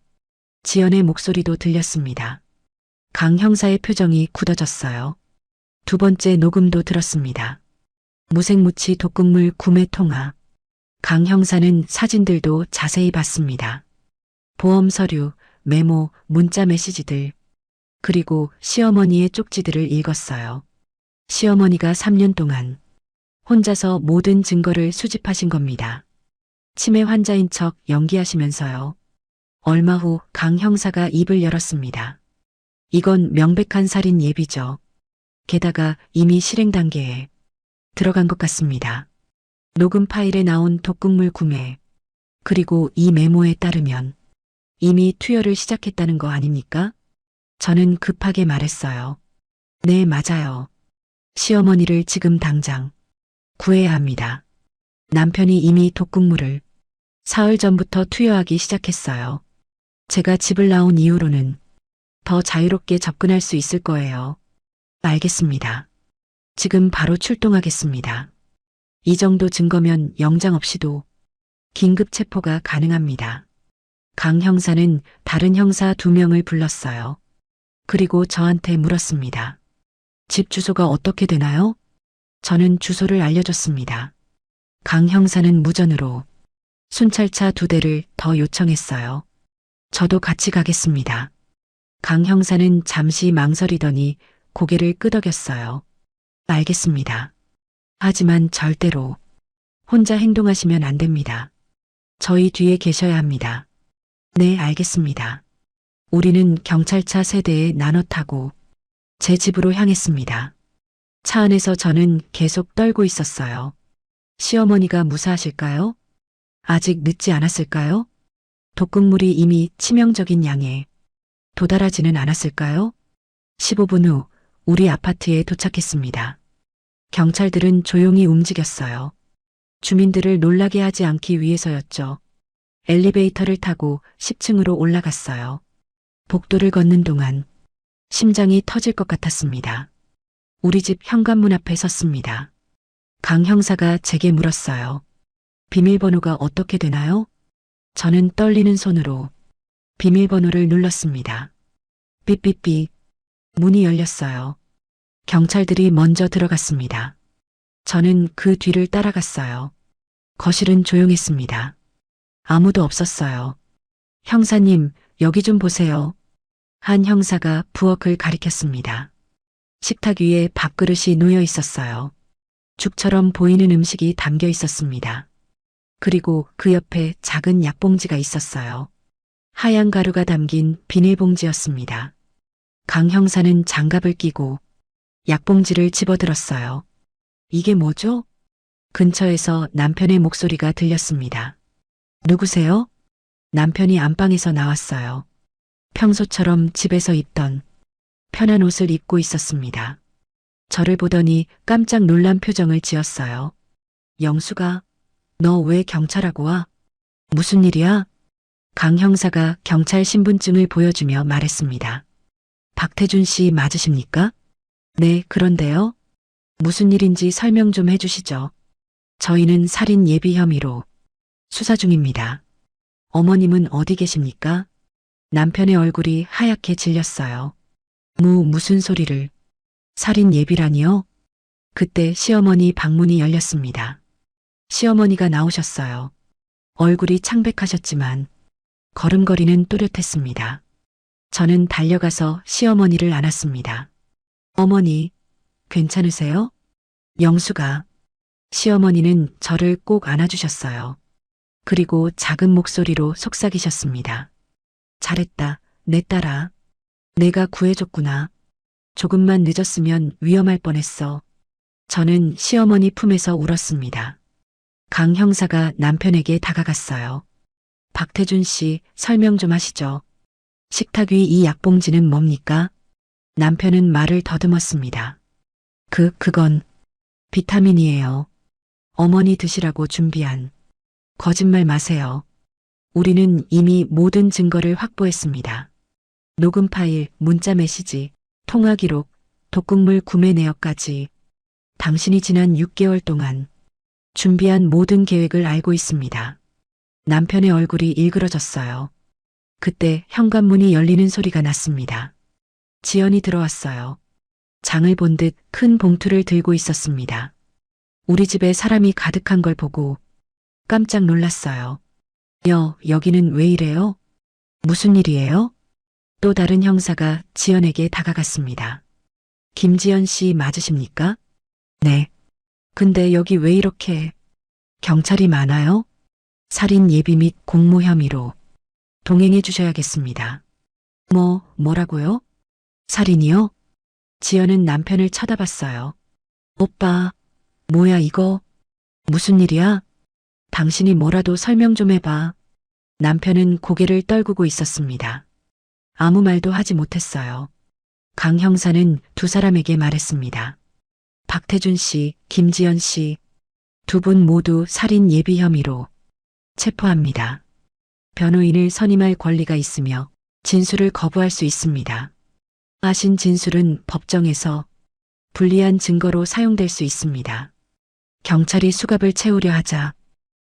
Speaker 2: 지연의 목소리도 들렸습니다. 강 형사의 표정이 굳어졌어요. 두 번째 녹음도 들었습니다. 무생무치 독극물 구매 통화. 강 형사는 사진들도 자세히 봤습니다. 보험 서류, 메모, 문자 메시지들, 그리고 시어머니의 쪽지들을 읽었어요. 시어머니가 3년 동안 혼자서 모든 증거를 수집하신 겁니다. 치매 환자인 척 연기하시면서요. 얼마 후 강 형사가 입을 열었습니다. 이건 명백한 살인 예비죠. 게다가 이미 실행 단계에 들어간 것 같습니다. 녹음 파일에 나온 독극물 구매, 그리고 이 메모에 따르면 이미 투여를 시작했다는 거 아닙니까? 저는 급하게 말했어요. 네, 맞아요. 시어머니를 지금 당장 구해야 합니다. 남편이 이미 독극물을 사흘 전부터 투여하기 시작했어요. 제가 집을 나온 이후로는 더 자유롭게 접근할 수 있을 거예요. 알겠습니다. 지금 바로 출동하겠습니다. 이 정도 증거면 영장 없이도 긴급 체포가 가능합니다. 강 형사는 다른 형사 2명을 불렀어요. 그리고 저한테 물었습니다. 집 주소가 어떻게 되나요? 저는 주소를 알려줬습니다. 강 형사는 무전으로 순찰차 2대를 더 요청했어요. 저도 같이 가겠습니다. 강 형사는 잠시 망설이더니 고개를 끄덕였어요. 알겠습니다. 하지만 절대로 혼자 행동하시면 안 됩니다. 저희 뒤에 계셔야 합니다. 네, 알겠습니다. 우리는 경찰차 3대에 나눠 타고 제 집으로 향했습니다. 차 안에서 저는 계속 떨고 있었어요. 시어머니가 무사하실까요? 아직 늦지 않았을까요? 독극물이 이미 치명적인 양에 도달하지는 않았을까요? 15분 후 우리 아파트에 도착했습니다. 경찰들은 조용히 움직였어요. 주민들을 놀라게 하지 않기 위해서였죠. 엘리베이터를 타고 10층으로 올라갔어요. 복도를 걷는 동안 심장이 터질 것 같았습니다. 우리 집 현관문 앞에 섰습니다. 강 형사가 제게 물었어요. 비밀번호가 어떻게 되나요? 저는 떨리는 손으로 비밀번호를 눌렀습니다. 삐삐삐. 문이 열렸어요. 경찰들이 먼저 들어갔습니다. 저는 그 뒤를 따라갔어요. 거실은 조용했습니다. 아무도 없었어요. 형사님, 여기 좀 보세요. 한 형사가 부엌을 가리켰습니다. 식탁 위에 밥그릇이 놓여 있었어요. 죽처럼 보이는 음식이 담겨 있었습니다. 그리고 그 옆에 작은 약봉지가 있었어요. 하얀 가루가 담긴 비닐봉지였습니다. 강 형사는 장갑을 끼고 약봉지를 집어들었어요. 이게 뭐죠? 근처에서 남편의 목소리가 들렸습니다. 누구세요? 남편이 안방에서 나왔어요. 평소처럼 집에서 입던 편한 옷을 입고 있었습니다. 저를 보더니 깜짝 놀란 표정을 지었어요. 영수가, 너 왜 경찰하고 와? 무슨 일이야? 강 형사가 경찰 신분증을 보여주며 말했습니다. 박태준 씨 맞으십니까? 네, 그런데요. 무슨 일인지 설명 좀 해주시죠. 저희는 살인 예비 혐의로 수사 중입니다. 어머님은 어디 계십니까? 남편의 얼굴이 하얗게 질렸어요. 무슨 소리를. 살인 예비라니요? 그때 시어머니 방문이 열렸습니다. 시어머니가 나오셨어요. 얼굴이 창백하셨지만 걸음걸이는 또렷했습니다. 저는 달려가서 시어머니를 안았습니다. 어머니, 괜찮으세요? 영수가. 시어머니는 저를 꼭 안아주셨어요. 그리고 작은 목소리로 속삭이셨습니다. 잘했다, 내 딸아. 내가 구해줬구나. 조금만 늦었으면 위험할 뻔했어. 저는 시어머니 품에서 울었습니다. 강 형사가 남편에게 다가갔어요. 박태준 씨, 설명 좀 하시죠. 식탁 위 이 약봉지는 뭡니까? 남편은 말을 더듬었습니다. 그건 비타민이에요. 어머니 드시라고 준비한. 거짓말 마세요. 우리는 이미 모든 증거를 확보했습니다. 녹음 파일, 문자 메시지, 통화 기록, 독극물 구매 내역까지 당신이 지난 6개월 동안 준비한 모든 계획을 알고 있습니다. 남편의 얼굴이 일그러졌어요. 그때 현관문이 열리는 소리가 났습니다. 지연이 들어왔어요. 장을 본 듯 큰 봉투를 들고 있었습니다. 우리 집에 사람이 가득한 걸 보고 깜짝 놀랐어요. 여기는 왜 이래요? 무슨 일이에요? 또 다른 형사가 지연에게 다가갔습니다. 김지연 씨 맞으십니까? 네. 근데 여기 왜 이렇게 경찰이 많아요? 살인 예비 및 공모 혐의로 동행해 주셔야겠습니다. 뭐라고요? 살인이요? 지연은 남편을 쳐다봤어요. 오빠, 뭐야 이거? 무슨 일이야? 당신이 뭐라도 설명 좀 해봐. 남편은 고개를 떨구고 있었습니다. 아무 말도 하지 못했어요. 강 형사는 두 사람에게 말했습니다. 박태준 씨, 김지연 씨, 두 분 모두 살인 예비 혐의로 체포합니다. 변호인을 선임할 권리가 있으며 진술을 거부할 수 있습니다. 하신 진술은 법정에서 불리한 증거로 사용될 수 있습니다. 경찰이 수갑을 채우려 하자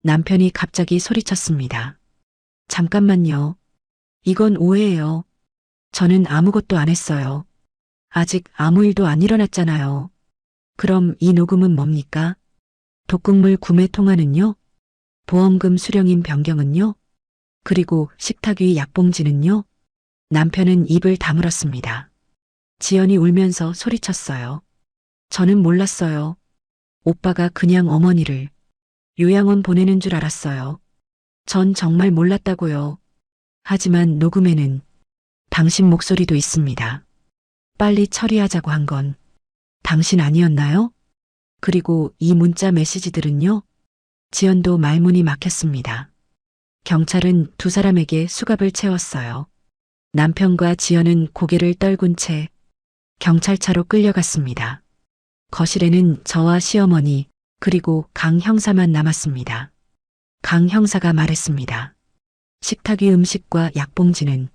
Speaker 2: 남편이 갑자기 소리쳤습니다. 잠깐만요. 이건 오해예요. 저는 아무것도 안 했어요. 아직 아무 일도 안 일어났잖아요. 그럼 이 녹음은 뭡니까? 독극물 구매 통화는요? 보험금 수령인 변경은요? 그리고 식탁 위 약봉지는요? 남편은 입을 다물었습니다. 지연이 울면서 소리쳤어요. 저는 몰랐어요. 오빠가 그냥 어머니를 요양원 보내는 줄 알았어요. 전 정말 몰랐다고요. 하지만 녹음에는 당신 목소리도 있습니다. 빨리 처리하자고 한 건 당신 아니었나요? 그리고 이 문자 메시지들은요? 지연도 말문이 막혔습니다. 경찰은 두 사람에게 수갑을 채웠어요. 남편과 지연은 고개를 떨군 채 경찰차로 끌려갔습니다. 거실에는 저와 시어머니 그리고 강 형사만 남았습니다. 강 형사가 말했습니다. 식탁 위 음식과 약봉지는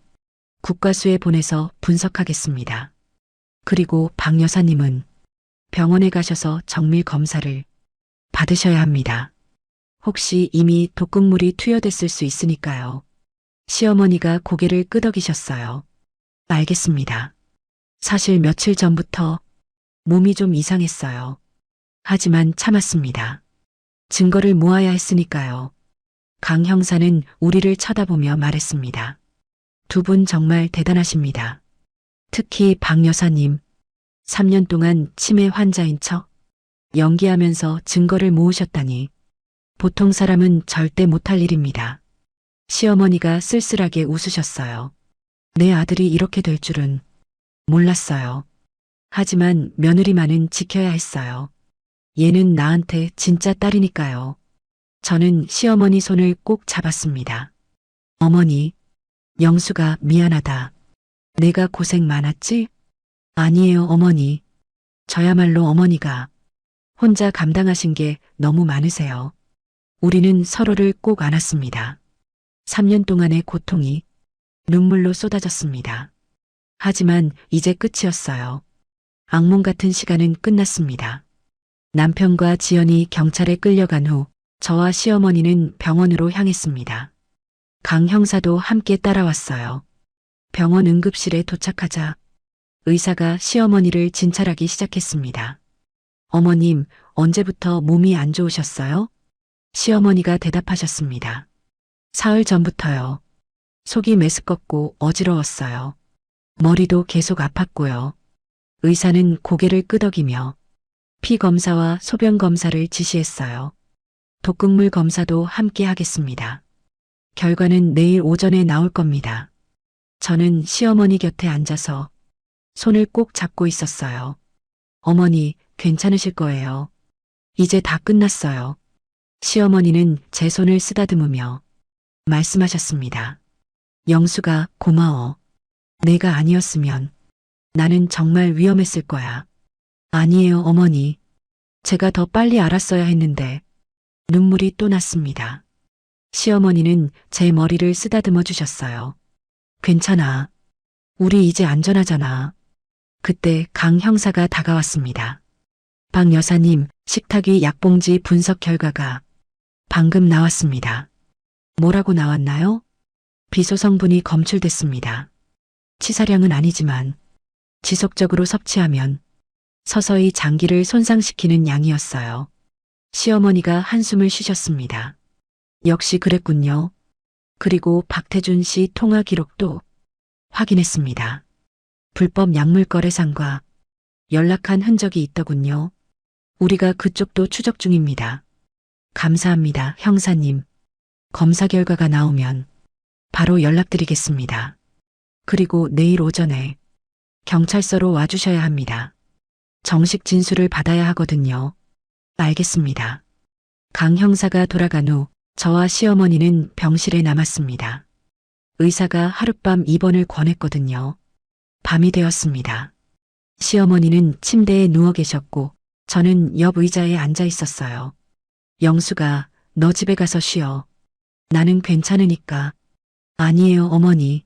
Speaker 2: 국과수에 보내서 분석하겠습니다. 그리고 박 여사님은 병원에 가셔서 정밀 검사를 받으셔야 합니다. 혹시 이미 독극물이 투여됐을 수 있으니까요. 시어머니가 고개를 끄덕이셨어요. 알겠습니다. 사실 며칠 전부터 몸이 좀 이상했어요. 하지만 참았습니다. 증거를 모아야 했으니까요. 강 형사는 우리를 쳐다보며 말했습니다. 두 분 정말 대단하십니다. 특히 박 여사님, 3년 동안 치매 환자인 척 연기하면서 증거를 모으셨다니 보통 사람은 절대 못할 일입니다. 시어머니가 쓸쓸하게 웃으셨어요. 내 아들이 이렇게 될 줄은 몰랐어요. 하지만 며느리만은 지켜야 했어요. 얘는 나한테 진짜 딸이니까요. 저는 시어머니 손을 꼭 잡았습니다. 어머니, 영수가 미안하다. 내가 고생 많았지? 아니에요, 어머니. 저야말로 어머니가 혼자 감당하신 게 너무 많으세요. 우리는 서로를 꼭 안았습니다. 3년 동안의 고통이 눈물로 쏟아졌습니다. 하지만 이제 끝이었어요. 악몽 같은 시간은 끝났습니다. 남편과 지연이 경찰에 끌려간 후 저와 시어머니는 병원으로 향했습니다. 강 형사도 함께 따라왔어요. 병원 응급실에 도착하자 의사가 시어머니를 진찰하기 시작했습니다. 어머님, 언제부터 몸이 안 좋으셨어요? 시어머니가 대답하셨습니다. 사흘 전부터요. 속이 메스껍고 어지러웠어요. 머리도 계속 아팠고요. 의사는 고개를 끄덕이며 피 검사와 소변 검사를 지시했어요. 독극물 검사도 함께 하겠습니다. 결과는 내일 오전에 나올 겁니다. 저는 시어머니 곁에 앉아서 손을 꼭 잡고 있었어요. 어머니, 괜찮으실 거예요. 이제 다 끝났어요. 시어머니는 제 손을 쓰다듬으며 말씀하셨습니다. 영수가 고마워. 내가 아니었으면 나는 정말 위험했을 거야. 아니에요, 어머니. 제가 더 빨리 알았어야 했는데 눈물이 또 났습니다. 시어머니는 제 머리를 쓰다듬어 주셨어요. 괜찮아. 우리 이제 안전하잖아. 그때 강 형사가 다가왔습니다. 박 여사님, 식탁 위 약봉지 분석 결과가 방금 나왔습니다. 뭐라고 나왔나요? 비소 성분이 검출됐습니다. 치사량은 아니지만 지속적으로 섭취하면 서서히 장기를 손상시키는 양이었어요. 시어머니가 한숨을 쉬셨습니다. 역시 그랬군요. 그리고 박태준 씨 통화 기록도 확인했습니다. 불법 약물 거래상과 연락한 흔적이 있더군요. 우리가 그쪽도 추적 중입니다. 감사합니다, 형사님. 검사 결과가 나오면 바로 연락드리겠습니다. 그리고 내일 오전에 경찰서로 와주셔야 합니다. 정식 진술을 받아야 하거든요. 알겠습니다. 강 형사가 돌아간 후 저와 시어머니는 병실에 남았습니다. 의사가 하룻밤 입원을 권했거든요. 밤이 되었습니다. 시어머니는 침대에 누워 계셨고 저는 옆 의자에 앉아 있었어요. 영수가 너 집에 가서 쉬어. 나는 괜찮으니까. 아니에요, 어머니.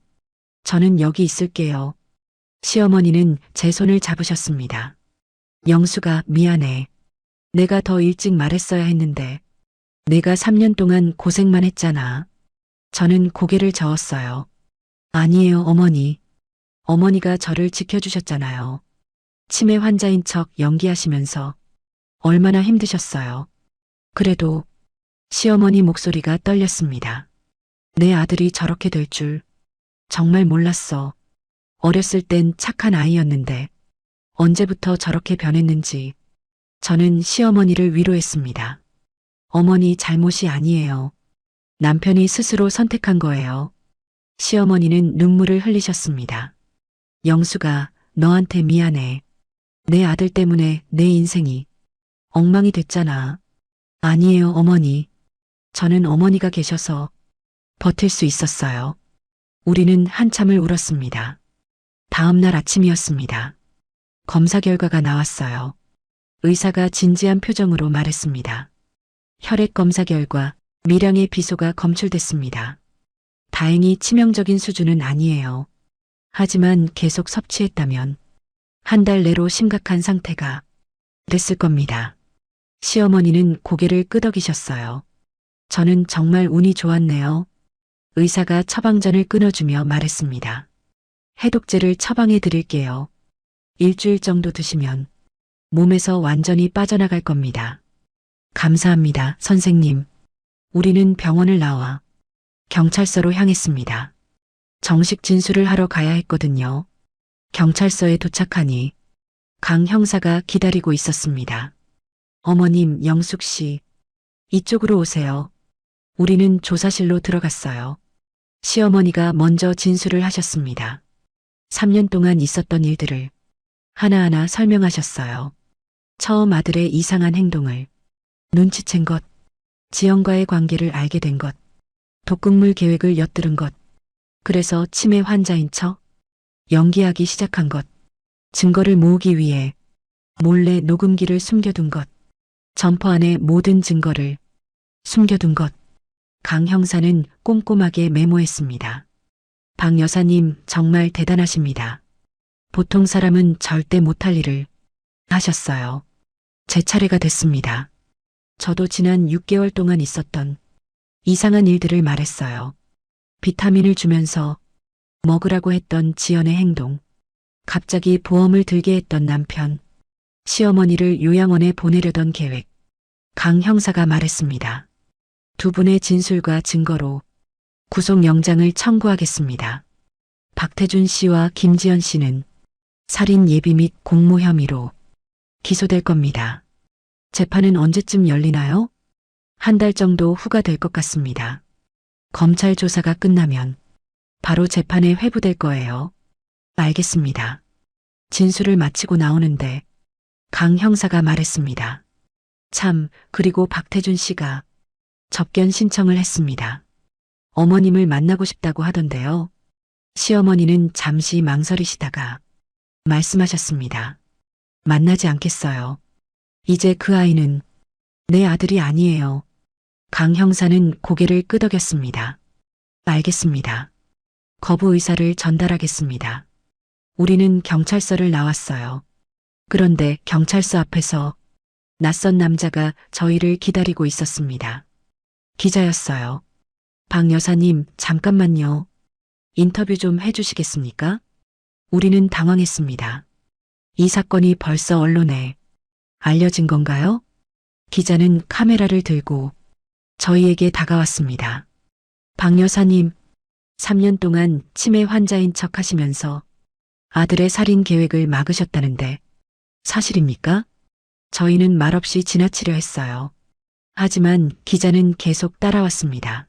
Speaker 2: 저는 여기 있을게요. 시어머니는 제 손을 잡으셨습니다. 영수가 미안해. 내가 더 일찍 말했어야 했는데 내가 3년 동안 고생만 했잖아. 저는 고개를 저었어요. 아니에요, 어머니. 어머니가 저를 지켜주셨잖아요. 치매 환자인 척 연기하시면서 얼마나 힘드셨어요. 그래도 시어머니 목소리가 떨렸습니다. 내 아들이 저렇게 될 줄 정말 몰랐어. 어렸을 땐 착한 아이였는데 언제부터 저렇게 변했는지 저는 시어머니를 위로했습니다. 어머니 잘못이 아니에요. 남편이 스스로 선택한 거예요. 시어머니는 눈물을 흘리셨습니다. 영수가 너한테 미안해. 내 아들 때문에 내 인생이 엉망이 됐잖아. 아니에요, 어머니. 저는 어머니가 계셔서 버틸 수 있었어요. 우리는 한참을 울었습니다. 다음 날 아침이었습니다. 검사 결과가 나왔어요. 의사가 진지한 표정으로 말했습니다. 혈액 검사 결과 미량의 비소가 검출됐습니다. 다행히 치명적인 수준은 아니에요. 하지만 계속 섭취했다면 한 달 내로 심각한 상태가 됐을 겁니다. 시어머니는 고개를 끄덕이셨어요. 저는 정말 운이 좋았네요. 의사가 처방전을 끊어주며 말했습니다. 해독제를 처방해 드릴게요. 일주일 정도 드시면 몸에서 완전히 빠져나갈 겁니다. 감사합니다, 선생님. 우리는 병원을 나와 경찰서로 향했습니다. 정식 진술을 하러 가야 했거든요. 경찰서에 도착하니 강 형사가 기다리고 있었습니다. 어머님, 영숙 씨, 이쪽으로 오세요. 우리는 조사실로 들어갔어요. 시어머니가 먼저 진술을 하셨습니다. 3년 동안 있었던 일들을 하나하나 설명하셨어요. 처음 아들의 이상한 행동을 눈치챈 것, 지영과의 관계를 알게 된 것, 독극물 계획을 엿들은 것, 그래서 치매 환자인 척 연기하기 시작한 것, 증거를 모으기 위해 몰래 녹음기를 숨겨둔 것, 점퍼 안에 모든 증거를 숨겨둔 것. 강 형사는 꼼꼼하게 메모했습니다. 박 여사님 정말 대단하십니다. 보통 사람은 절대 못할 일을 하셨어요. 제 차례가 됐습니다. 저도 지난 6개월 동안 있었던 이상한 일들을 말했어요. 비타민을 주면서 먹으라고 했던 지연의 행동, 갑자기 보험을 들게 했던 남편, 시어머니를 요양원에 보내려던 계획. 강 형사가 말했습니다. 두 분의 진술과 증거로 구속영장을 청구하겠습니다. 박태준 씨와 김지연 씨는 살인 예비 및 공모 혐의로 기소될 겁니다. 재판은 언제쯤 열리나요? 한 달 정도 후가 될 것 같습니다. 검찰 조사가 끝나면 바로 재판에 회부될 거예요. 알겠습니다. 진술을 마치고 나오는데 강 형사가 말했습니다. 참, 그리고 박태준 씨가 접견 신청을 했습니다. 어머님을 만나고 싶다고 하던데요. 시어머니는 잠시 망설이시다가 말씀하셨습니다. 만나지 않겠어요. 이제 그 아이는 내 아들이 아니에요. 강 형사는 고개를 끄덕였습니다. 알겠습니다. 거부 의사를 전달하겠습니다. 우리는 경찰서를 나왔어요. 그런데 경찰서 앞에서 낯선 남자가 저희를 기다리고 있었습니다. 기자였어요. 박 여사님, 잠깐만요. 인터뷰 좀 해주시겠습니까? 우리는 당황했습니다. 이 사건이 벌써 언론에 알려진 건가요? 기자는 카메라를 들고 저희에게 다가왔습니다. 박 여사님, 3년 동안 치매 환자인 척 하시면서 아들의 살인 계획을 막으셨다는데 사실입니까? 저희는 말없이 지나치려 했어요. 하지만 기자는 계속 따라왔습니다.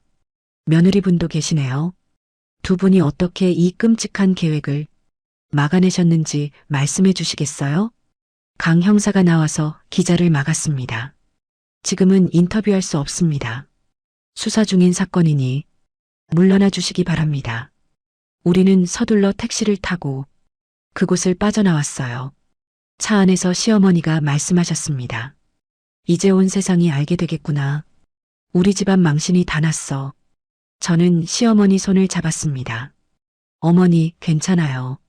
Speaker 2: 며느리분도 계시네요. 두 분이 어떻게 이 끔찍한 계획을 막아내셨는지 말씀해 주시겠어요? 강 형사가 나와서 기자를 막았습니다. 지금은 인터뷰할 수 없습니다. 수사 중인 사건이니 물러나 주시기 바랍니다. 우리는 서둘러 택시를 타고 그곳을 빠져나왔어요. 차 안에서 시어머니가 말씀하셨습니다. 이제 온 세상이 알게 되겠구나. 우리 집안 망신이 다 났어. 저는 시어머니 손을 잡았습니다. 어머니, 괜찮아요.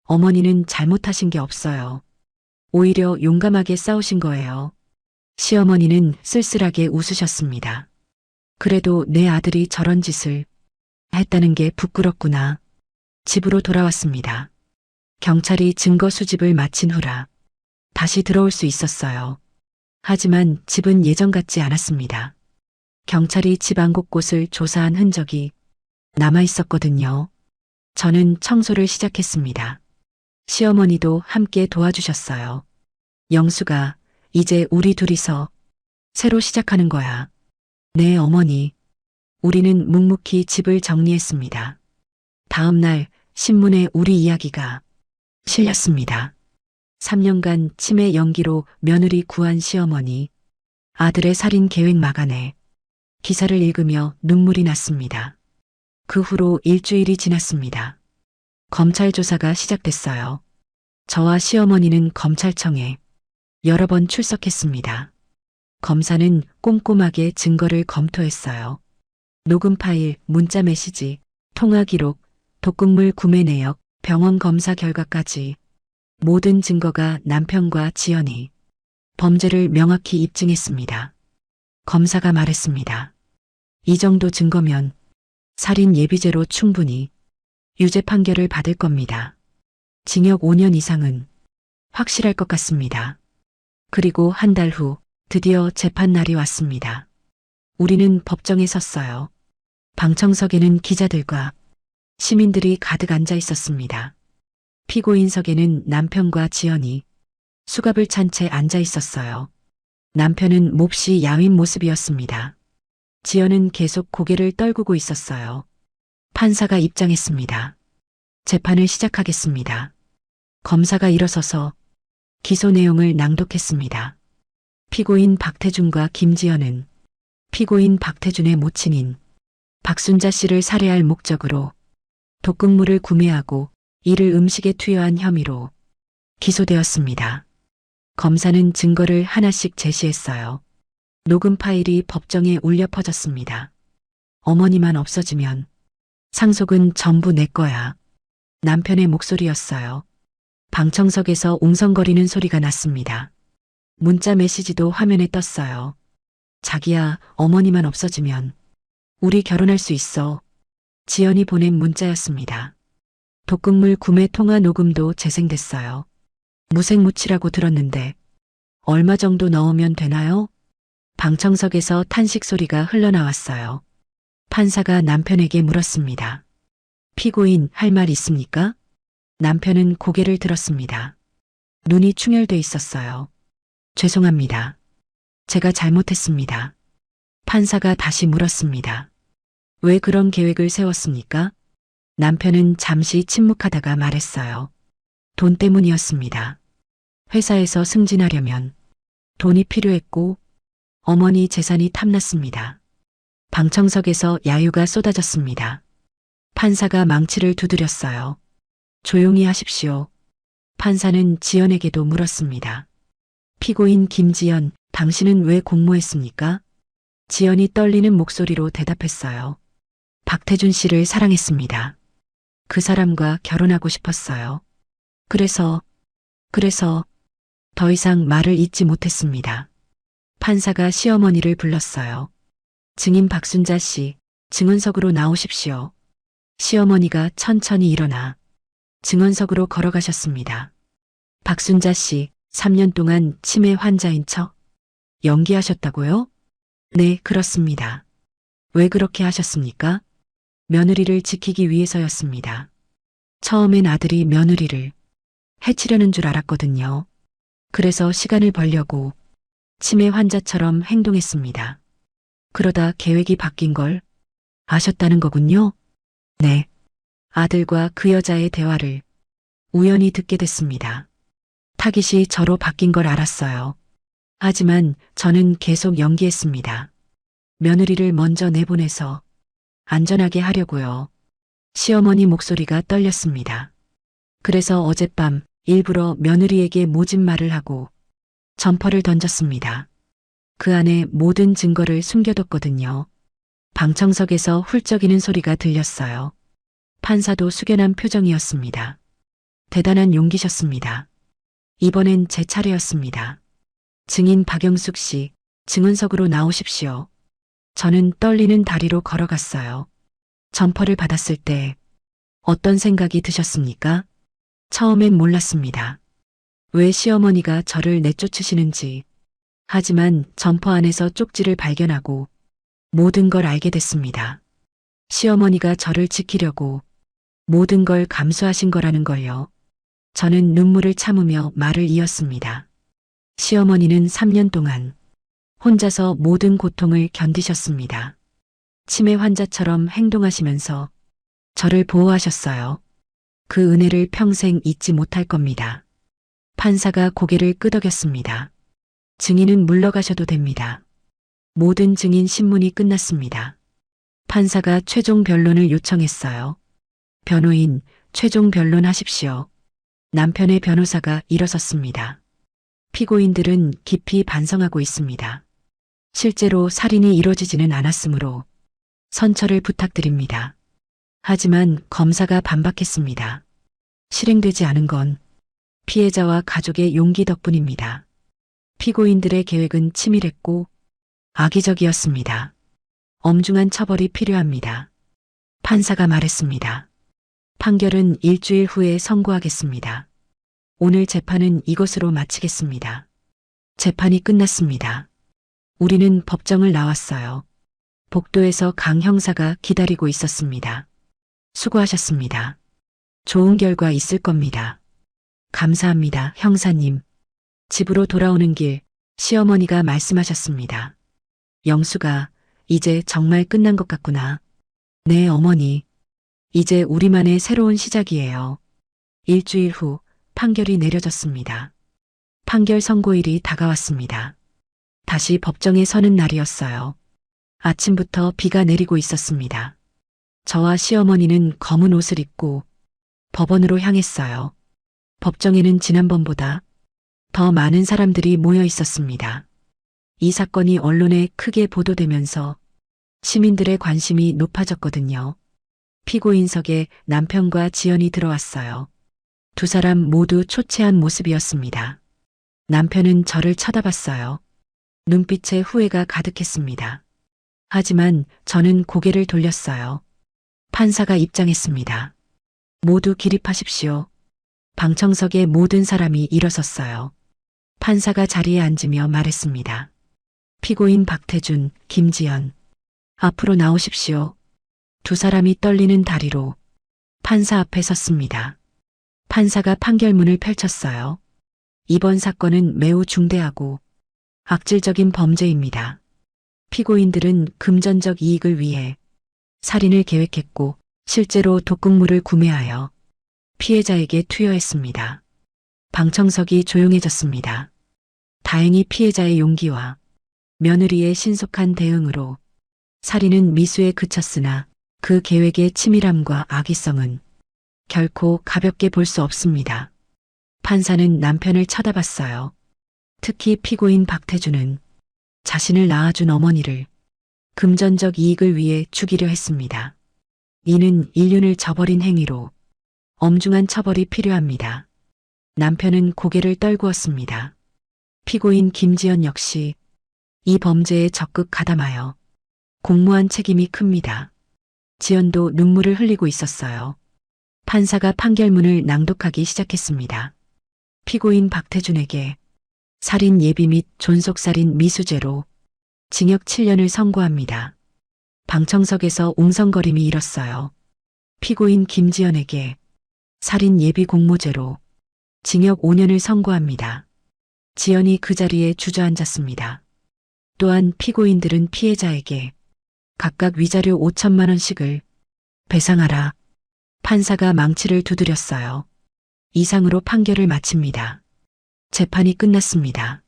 Speaker 2: 어머니는 잘못하신 게 없어요. 오히려 용감하게 싸우신 거예요. 시어머니는 쓸쓸하게 웃으셨습니다. 그래도 내 아들이 저런 짓을 했다는 게 부끄럽구나. 집으로 돌아왔습니다. 경찰이 증거 수집을 마친 후라 다시 들어올 수 있었어요. 하지만 집은 예전 같지 않았습니다. 경찰이 집 안 곳곳을 조사한 흔적이 남아 있었거든요. 저는 청소를 시작했습니다. 시어머니도 함께 도와주셨어요. 영수가 이제 우리 둘이서 새로 시작하는 거야. 네, 어머니. 우리는 묵묵히 집을 정리했습니다. 다음 날 신문에 우리 이야기가 실렸습니다. 3년간 치매 연기로 며느리 구한 시어머니, 아들의 살인 계획 막아내 기사를 읽으며 눈물이 났습니다. 그 후로 일주일이 지났습니다. 검찰 조사가 시작됐어요. 저와 시어머니는 검찰청에 여러 번 출석했습니다. 검사는 꼼꼼하게 증거를 검토했어요. 녹음 파일, 문자 메시지, 통화 기록, 독극물 구매 내역, 병원 검사 결과까지 모든 증거가 남편과 지연이 범죄를 명확히 입증했습니다. 검사가 말했습니다. 이 정도 증거면 살인 예비죄로 충분히 유죄 판결을 받을 겁니다. 징역 5년 이상은 확실할 것 같습니다. 그리고 한 달 후 드디어 재판 날이 왔습니다. 우리는 법정에 섰어요. 방청석에는 기자들과 시민들이 가득 앉아 있었습니다. 피고인석에는 남편과 지연이 수갑을 찬 채 앉아 있었어요. 남편은 몹시 야윈 모습이었습니다. 지연은 계속 고개를 떨구고 있었어요. 판사가 입장했습니다. 재판을 시작하겠습니다. 검사가 일어서서 기소 내용을 낭독했습니다. 피고인 박태준과 김지연은 피고인 박태준의 모친인 박순자 씨를 살해할 목적으로 독극물을 구매하고 이를 음식에 투여한 혐의로 기소되었습니다. 검사는 증거를 하나씩 제시했어요. 녹음 파일이 법정에 울려 퍼졌습니다. 어머니만 없어지면 상속은 전부 내 거야. 남편의 목소리였어요. 방청석에서 웅성거리는 소리가 났습니다. 문자 메시지도 화면에 떴어요. 자기야, 어머니만 없어지면 우리 결혼할 수 있어. 지연이 보낸 문자였습니다. 독극물 구매 통화 녹음도 재생됐어요. 무색무취라고 들었는데 얼마 정도 넣으면 되나요? 방청석에서 탄식 소리가 흘러나왔어요. 판사가 남편에게 물었습니다. 피고인 할 말 있습니까? 남편은 고개를 들었습니다. 눈이 충혈돼 있었어요. 죄송합니다. 제가 잘못했습니다. 판사가 다시 물었습니다. 왜 그런 계획을 세웠습니까? 남편은 잠시 침묵하다가 말했어요. 돈 때문이었습니다. 회사에서 승진하려면 돈이 필요했고 어머니 재산이 탐났습니다. 방청석에서 야유가 쏟아졌습니다. 판사가 망치를 두드렸어요. 조용히 하십시오. 판사는 지연에게도 물었습니다. 피고인 김지연, 당신은 왜 공모했습니까? 지연이 떨리는 목소리로 대답했어요. 박태준 씨를 사랑했습니다. 그 사람과 결혼하고 싶었어요. 그래서 더 이상 말을 잇지 못했습니다. 판사가 시어머니를 불렀어요. 증인 박순자 씨, 증언석으로 나오십시오. 시어머니가 천천히 일어나 증언석으로 걸어가셨습니다. 박순자 씨, 3년 동안 치매 환자인 척 연기하셨다고요? 네, 그렇습니다. 왜 그렇게 하셨습니까? 며느리를 지키기 위해서였습니다. 처음엔 아들이 며느리를 해치려는 줄 알았거든요. 그래서 시간을 벌려고 치매 환자처럼 행동했습니다. 그러다 계획이 바뀐 걸 아셨다는 거군요. 네. 아들과 그 여자의 대화를 우연히 듣게 됐습니다. 타깃이 저로 바뀐 걸 알았어요. 하지만 저는 계속 연기했습니다. 며느리를 먼저 내보내서 안전하게 하려고요. 시어머니 목소리가 떨렸습니다. 그래서 어젯밤 일부러 며느리에게 모진 말을 하고 점퍼를 던졌습니다. 그 안에 모든 증거를 숨겨뒀거든요. 방청석에서 훌쩍이는 소리가 들렸어요. 판사도 숙연한 표정이었습니다. 대단한 용기셨습니다. 이번엔 제 차례였습니다. 증인 박영숙 씨, 증언석으로 나오십시오. 저는 떨리는 다리로 걸어갔어요. 점퍼를 받았을 때 어떤 생각이 드셨습니까? 처음엔 몰랐습니다. 왜 시어머니가 저를 내쫓으시는지. 하지만 점퍼 안에서 쪽지를 발견하고 모든 걸 알게 됐습니다. 시어머니가 저를 지키려고 모든 걸 감수하신 거라는 걸요. 저는 눈물을 참으며 말을 이었습니다. 시어머니는 3년 동안 혼자서 모든 고통을 견디셨습니다. 치매 환자처럼 행동하시면서 저를 보호하셨어요. 그 은혜를 평생 잊지 못할 겁니다. 판사가 고개를 끄덕였습니다. 증인은 물러가셔도 됩니다. 모든 증인 신문이 끝났습니다. 판사가 최종 변론을 요청했어요. 변호인, 최종 변론하십시오. 남편의 변호사가 일어섰습니다. 피고인들은 깊이 반성하고 있습니다. 실제로 살인이 이루어지지는 않았으므로 선처를 부탁드립니다. 하지만 검사가 반박했습니다. 실행되지 않은 건 피해자와 가족의 용기 덕분입니다. 피고인들의 계획은 치밀했고 악의적이었습니다. 엄중한 처벌이 필요합니다. 판사가 말했습니다. 판결은 일주일 후에 선고하겠습니다. 오늘 재판은 이것으로 마치겠습니다. 재판이 끝났습니다. 우리는 법정을 나왔어요. 복도에서 강 형사가 기다리고 있었습니다. 수고하셨습니다. 좋은 결과 있을 겁니다. 감사합니다, 형사님. 집으로 돌아오는 길 시어머니가 말씀하셨습니다. 영수가 이제 정말 끝난 것 같구나. 네, 어머니. 이제 우리만의 새로운 시작이에요. 일주일 후 판결이 내려졌습니다. 판결 선고일이 다가왔습니다. 다시 법정에 서는 날이었어요. 아침부터 비가 내리고 있었습니다. 저와 시어머니는 검은 옷을 입고 법원으로 향했어요. 법정에는 지난번보다 더 많은 사람들이 모여 있었습니다. 이 사건이 언론에 크게 보도되면서 시민들의 관심이 높아졌거든요. 피고인석에 남편과 지연이 들어왔어요. 두 사람 모두 초췌한 모습이었습니다. 남편은 저를 쳐다봤어요. 눈빛에 후회가 가득했습니다. 하지만 저는 고개를 돌렸어요. 판사가 입장했습니다. 모두 기립하십시오. 방청석의 모든 사람이 일어섰어요. 판사가 자리에 앉으며 말했습니다. 피고인 박태준, 김지연, 앞으로 나오십시오. 두 사람이 떨리는 다리로 판사 앞에 섰습니다. 판사가 판결문을 펼쳤어요. 이번 사건은 매우 중대하고 악질적인 범죄입니다. 피고인들은 금전적 이익을 위해 살인을 계획했고 실제로 독극물을 구매하여 피해자에게 투여했습니다. 방청석이 조용해졌습니다. 다행히 피해자의 용기와 며느리의 신속한 대응으로 살인은 미수에 그쳤으나 그 계획의 치밀함과 악의성은 결코 가볍게 볼 수 없습니다. 판사는 남편을 쳐다봤어요. 특히 피고인 박태준은 자신을 낳아준 어머니를 금전적 이익을 위해 죽이려 했습니다. 이는 인륜을 저버린 행위로 엄중한 처벌이 필요합니다. 남편은 고개를 떨구었습니다. 피고인 김지연 역시 이 범죄에 적극 가담하여 공모한 책임이 큽니다. 지연도 눈물을 흘리고 있었어요. 판사가 판결문을 낭독하기 시작했습니다. 피고인 박태준에게 살인 예비 및 존속살인 미수죄로 징역 7년을 선고합니다. 방청석에서 웅성거림이 일었어요. 피고인 김지연에게 살인 예비 공모죄로 징역 5년을 선고합니다. 지연이 그 자리에 주저앉았습니다. 또한 피고인들은 피해자에게 각각 위자료 5천만 원씩을 배상하라. 판사가 망치를 두드렸어요. 이상으로 판결을 마칩니다. 재판이 끝났습니다.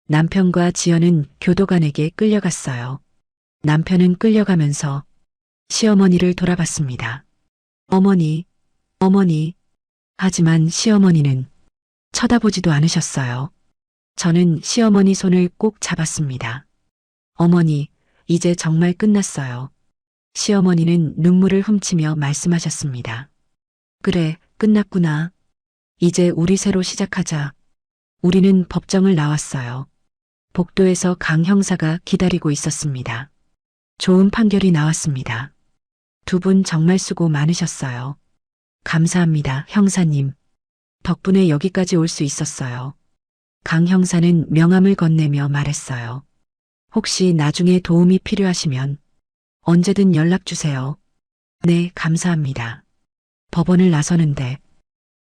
Speaker 2: 남편과 지연은 교도관에게 끌려갔어요. 남편은 끌려가면서 시어머니를 돌아봤습니다. 어머니, 어머니. 하지만 시어머니는 쳐다보지도 않으셨어요. 저는 시어머니 손을 꼭 잡았습니다. 어머니, 이제 정말 끝났어요. 시어머니는 눈물을 훔치며 말씀하셨습니다. 그래, 끝났구나. 이제 우리 새로 시작하자. 우리는 법정을 나왔어요. 복도에서 강 형사가 기다리고 있었습니다. 좋은 판결이 나왔습니다. 두 분 정말 수고 많으셨어요. 감사합니다, 형사님. 덕분에 여기까지 올 수 있었어요. 강 형사는 명함을 건네며 말했어요. 혹시 나중에 도움이 필요하시면 언제든 연락 주세요. 네, 감사합니다. 법원을 나서는데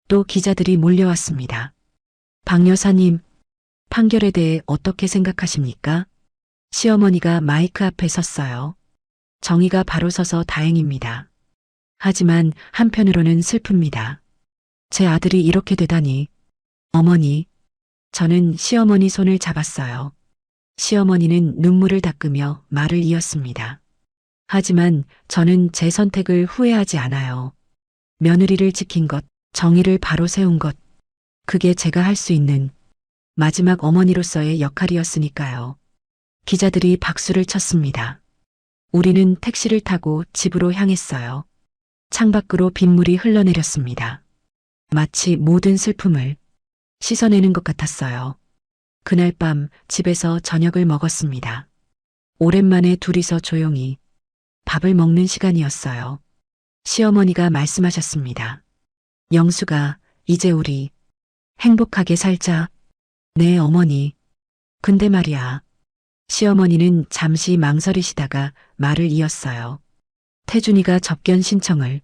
Speaker 2: 또 기자들이 몰려왔습니다. 박 여사님, 판결에 대해 어떻게 생각하십니까? 시어머니가 마이크 앞에 섰어요. 정의가 바로 서서 다행입니다. 하지만 한편으로는 슬픕니다. 제 아들이 이렇게 되다니. 어머니, 저는 시어머니 손을 잡았어요. 시어머니는 눈물을 닦으며 말을 이었습니다. 하지만 저는 제 선택을 후회하지 않아요. 며느리를 지킨 것, 정의를 바로 세운 것, 그게 제가 할 수 있는 마지막 어머니로서의 역할이었으니까요. 기자들이 박수를 쳤습니다. 우리는 택시를 타고 집으로 향했어요. 창밖으로 빗물이 흘러내렸습니다. 마치 모든 슬픔을 씻어내는 것 같았어요. 그날 밤 집에서 저녁을 먹었습니다. 오랜만에 둘이서 조용히 밥을 먹는 시간이었어요. 시어머니가 말씀하셨습니다. 영수가, 이제 우리 행복하게 살자. 네, 어머니. 근데 말이야. 시어머니는 잠시 망설이시다가 말을 이었어요. 태준이가 접견 신청을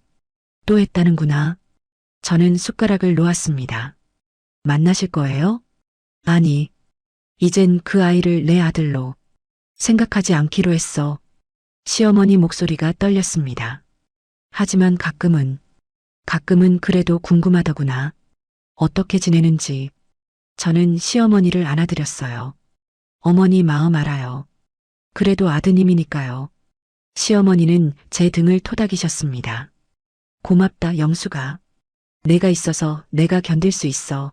Speaker 2: 또 했다는구나. 저는 숟가락을 놓았습니다. 만나실 거예요? 아니, 이젠 그 아이를 내 아들로 생각하지 않기로 했어. 시어머니 목소리가 떨렸습니다. 하지만 가끔은 그래도 궁금하더구나. 어떻게 지내는지. 저는 시어머니를 안아드렸어요. 어머니 마음 알아요. 그래도 아드님이니까요. 시어머니는 제 등을 토닥이셨습니다. 고맙다, 영수가. 내가 있어서 내가 견딜 수 있어.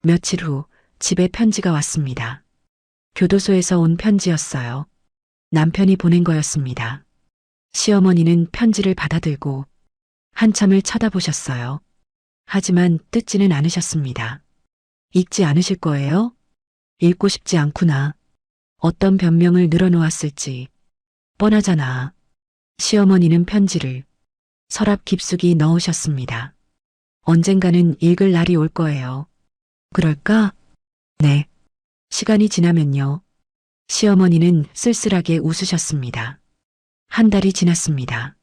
Speaker 2: 며칠 후 집에 편지가 왔습니다. 교도소에서 온 편지였어요. 남편이 보낸 거였습니다. 시어머니는 편지를 받아들고 한참을 쳐다보셨어요. 하지만 뜯지는 않으셨습니다. 읽지 않으실 거예요? 읽고 싶지 않구나. 어떤 변명을 늘어놓았을지 뻔하잖아. 시어머니는 편지를 서랍 깊숙이 넣으셨습니다. 언젠가는 읽을 날이 올 거예요. 그럴까? 네. 시간이 지나면요. 시어머니는 쓸쓸하게 웃으셨습니다. 한 달이 지났습니다.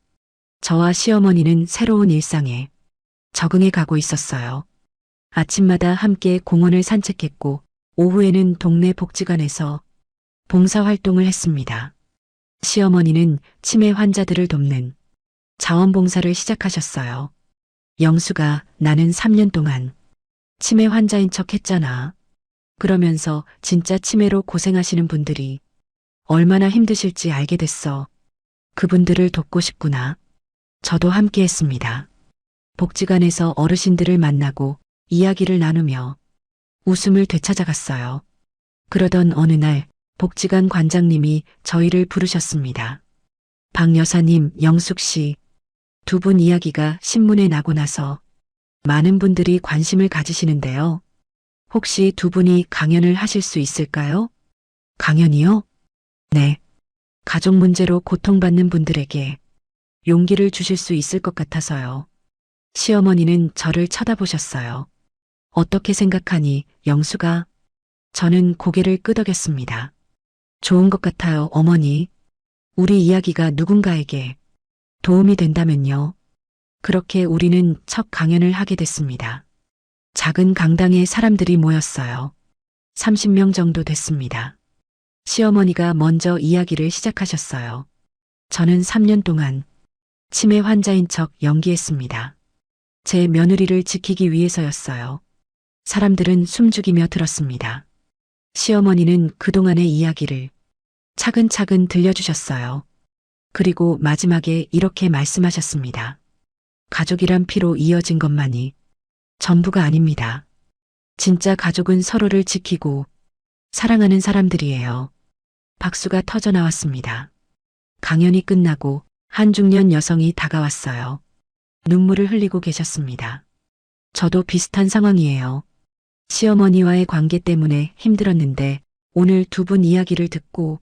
Speaker 2: 저와 시어머니는 새로운 일상에 적응해 가고 있었어요. 아침마다 함께 공원을 산책했고 오후에는 동네 복지관에서 봉사활동을 했습니다. 시어머니는 치매 환자들을 돕는 자원봉사를 시작하셨어요. 영수가 나는 3년 동안 치매 환자인 척 했잖아. 그러면서 진짜 치매로 고생하시는 분들이 얼마나 힘드실지 알게 됐어. 그분들을 돕고 싶구나. 저도 함께 했습니다. 복지관에서 어르신들을 만나고 이야기를 나누며 웃음을 되찾아갔어요. 그러던 어느 날 복지관 관장님이 저희를 부르셨습니다. 박 여사님, 영숙 씨, 두 분 이야기가 신문에 나고 나서 많은 분들이 관심을 가지시는데요. 혹시 두 분이 강연을 하실 수 있을까요? 강연이요? 네. 가족 문제로 고통받는 분들에게 용기를 주실 수 있을 것 같아서요. 시어머니는 저를 쳐다보셨어요. 어떻게 생각하니, 영수가? 저는 고개를 끄덕였습니다. 좋은 것 같아요, 어머니. 우리 이야기가 누군가에게 도움이 된다면요. 그렇게 우리는 첫 강연을 하게 됐습니다. 작은 강당에 사람들이 모였어요. 30명 정도 됐습니다. 시어머니가 먼저 이야기를 시작하셨어요. 저는 3년 동안 치매 환자인 척 연기했습니다. 제 며느리를 지키기 위해서였어요. 사람들은 숨죽이며 들었습니다. 시어머니는 그동안의 이야기를 차근차근 들려주셨어요. 그리고 마지막에 이렇게 말씀하셨습니다. 가족이란 피로 이어진 것만이 전부가 아닙니다. 진짜 가족은 서로를 지키고 사랑하는 사람들이에요. 박수가 터져 나왔습니다. 강연이 끝나고 한 중년 여성이 다가왔어요. 눈물을 흘리고 계셨습니다. 저도 비슷한 상황이에요. 시어머니와의 관계 때문에 힘들었는데 오늘 두 분 이야기를 듣고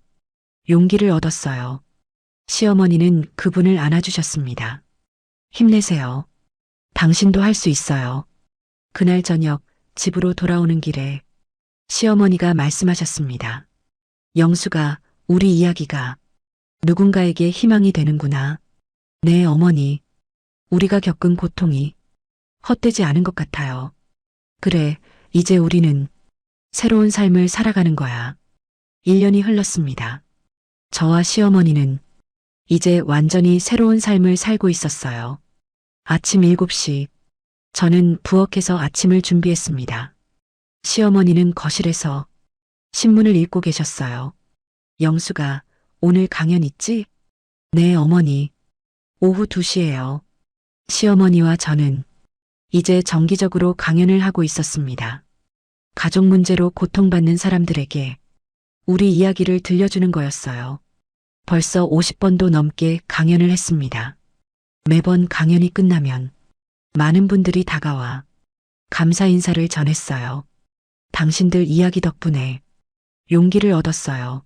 Speaker 2: 용기를 얻었어요. 시어머니는 그분을 안아주셨습니다. 힘내세요. 당신도 할 수 있어요. 그날 저녁 집으로 돌아오는 길에 시어머니가 말씀하셨습니다. 영수가, 우리 이야기가 누군가에게 희망이 되는구나. 네, 어머니. 우리가 겪은 고통이 헛되지 않은 것 같아요. 그래, 이제 우리는 새로운 삶을 살아가는 거야. 1년이 흘렀습니다. 저와 시어머니는 이제 완전히 새로운 삶을 살고 있었어요. 아침 7시, 저는 부엌에서 아침을 준비했습니다. 시어머니는 거실에서 신문을 읽고 계셨어요. 영수가, 오늘 강연 있지? 네, 어머니. 오후 2시예요. 시어머니와 저는 이제 정기적으로 강연을 하고 있었습니다. 가족 문제로 고통받는 사람들에게 우리 이야기를 들려주는 거였어요. 벌써 50번도 넘게 강연을 했습니다. 매번 강연이 끝나면 많은 분들이 다가와 감사 인사를 전했어요. 당신들 이야기 덕분에 용기를 얻었어요.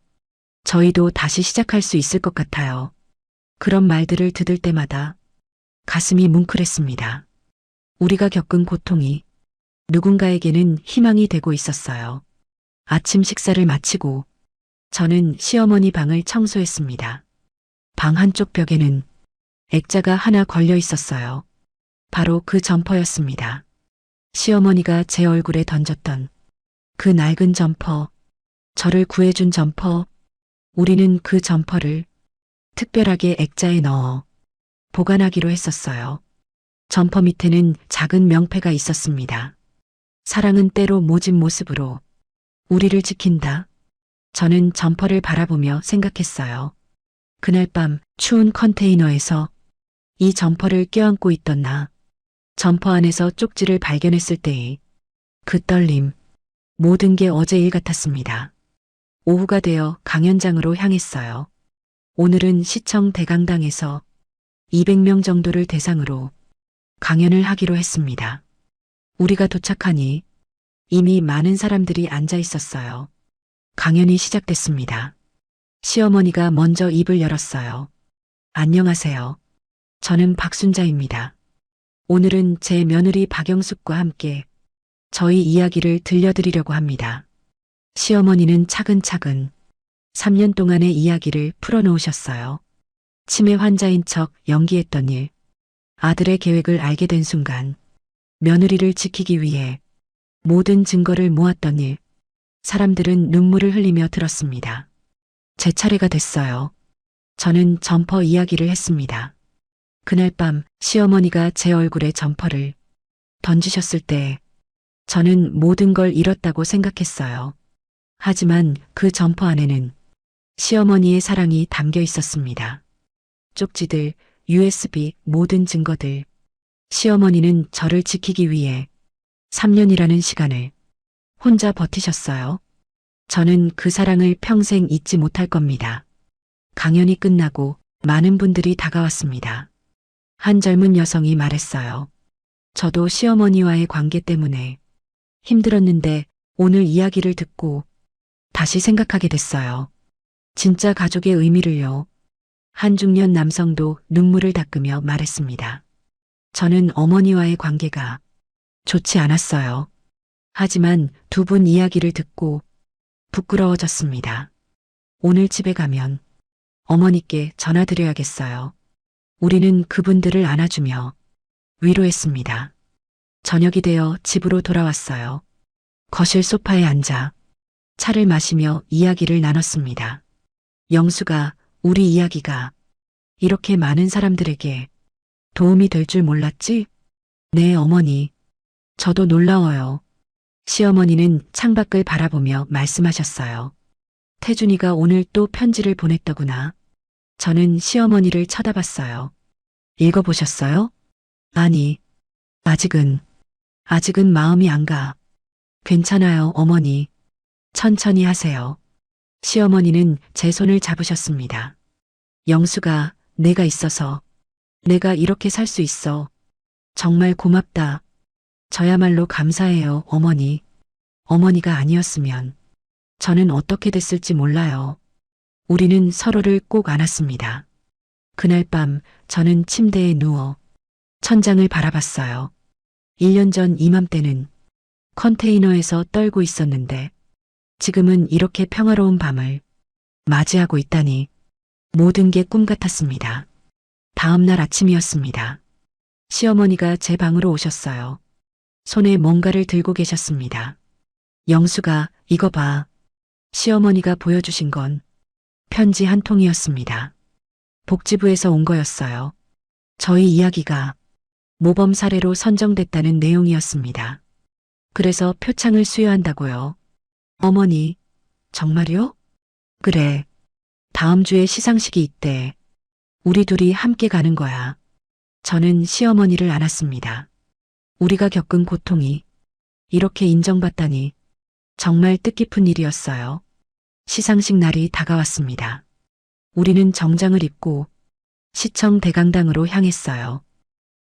Speaker 2: 저희도 다시 시작할 수 있을 것 같아요. 그런 말들을 들을 때마다 가슴이 뭉클했습니다. 우리가 겪은 고통이 누군가에게는 희망이 되고 있었어요. 아침 식사를 마치고 저는 시어머니 방을 청소했습니다. 방 한쪽 벽에는 액자가 하나 걸려 있었어요. 바로 그 점퍼였습니다. 시어머니가 제 얼굴에 던졌던 그 낡은 점퍼, 저를 구해준 점퍼, 우리는 그 점퍼를 특별하게 액자에 넣어 보관하기로 했었어요. 점퍼 밑에는 작은 명패가 있었습니다. 사랑은 때로 모진 모습으로 우리를 지킨다. 저는 점퍼를 바라보며 생각했어요. 그날 밤 추운 컨테이너에서 이 점퍼를 껴안고 있던 나, 점퍼 안에서 쪽지를 발견했을 때의 그 떨림, 모든 게 어제 일 같았습니다. 오후가 되어 강연장으로 향했어요. 오늘은 시청 대강당에서 200명 정도를 대상으로 강연을 하기로 했습니다. 우리가 도착하니 이미 많은 사람들이 앉아 있었어요. 강연이 시작됐습니다. 시어머니가 먼저 입을 열었어요. 안녕하세요. 저는 박순자입니다. 오늘은 제 며느리 박영숙과 함께 저희 이야기를 들려드리려고 합니다. 시어머니는 차근차근 3년 동안의 이야기를 풀어놓으셨어요. 치매 환자인 척 연기했던 일, 아들의 계획을 알게 된 순간, 며느리를 지키기 위해 모든 증거를 모았던 일, 사람들은 눈물을 흘리며 들었습니다. 제 차례가 됐어요. 저는 점퍼 이야기를 했습니다. 그날 밤 시어머니가 제 얼굴에 점퍼를 던지셨을 때 저는 모든 걸 잃었다고 생각했어요. 하지만 그 점퍼 안에는 시어머니의 사랑이 담겨 있었습니다. 쪽지들, USB, 모든 증거들. 시어머니는 저를 지키기 위해 3년이라는 시간을 혼자 버티셨어요. 저는 그 사랑을 평생 잊지 못할 겁니다. 강연이 끝나고 많은 분들이 다가왔습니다. 한 젊은 여성이 말했어요. 저도 시어머니와의 관계 때문에 힘들었는데 오늘 이야기를 듣고 다시 생각하게 됐어요. 진짜 가족의 의미를요. 한 중년 남성도 눈물을 닦으며 말했습니다. 저는 어머니와의 관계가 좋지 않았어요. 하지만 두 분 이야기를 듣고 부끄러워졌습니다. 오늘 집에 가면 어머니께 전화드려야겠어요. 우리는 그분들을 안아주며 위로했습니다. 저녁이 되어 집으로 돌아왔어요. 거실 소파에 앉아 차를 마시며 이야기를 나눴습니다. 영수가 우리 이야기가 이렇게 많은 사람들에게 도움이 될 줄 몰랐지? 네, 어머니. 저도 놀라워요. 시어머니는 창밖을 바라보며 말씀하셨어요. 태준이가 오늘 또 편지를 보냈더구나. 저는 시어머니를 쳐다봤어요. 읽어보셨어요? 아니, 아직은 마음이 안 가. 괜찮아요, 어머니. 천천히 하세요. 시어머니는 제 손을 잡으셨습니다. 영수가 내가 있어서 내가 이렇게 살 수 있어. 정말 고맙다. 저야말로 감사해요, 어머니. 어머니가 아니었으면 저는 어떻게 됐을지 몰라요. 우리는 서로를 꼭 안았습니다. 그날 밤 저는 침대에 누워 천장을 바라봤어요. 1년 전 이맘때는 컨테이너에서 떨고 있었는데 지금은 이렇게 평화로운 밤을 맞이하고 있다니 모든 게 꿈 같았습니다. 다음 날 아침이었습니다. 시어머니가 제 방으로 오셨어요. 손에 뭔가를 들고 계셨습니다. 영수가 이거 봐. 시어머니가 보여주신 건 편지 한 통이었습니다. 복지부에서 온 거였어요. 저희 이야기가 모범 사례로 선정됐다는 내용이었습니다. 그래서 표창을 수여한다고요. 어머니, 정말요? 그래. 다음 주에 시상식이 있대. 우리 둘이 함께 가는 거야. 저는 시어머니를 안았습니다. 우리가 겪은 고통이 이렇게 인정받다니 정말 뜻깊은 일이었어요. 시상식 날이 다가왔습니다. 우리는 정장을 입고 시청 대강당으로 향했어요.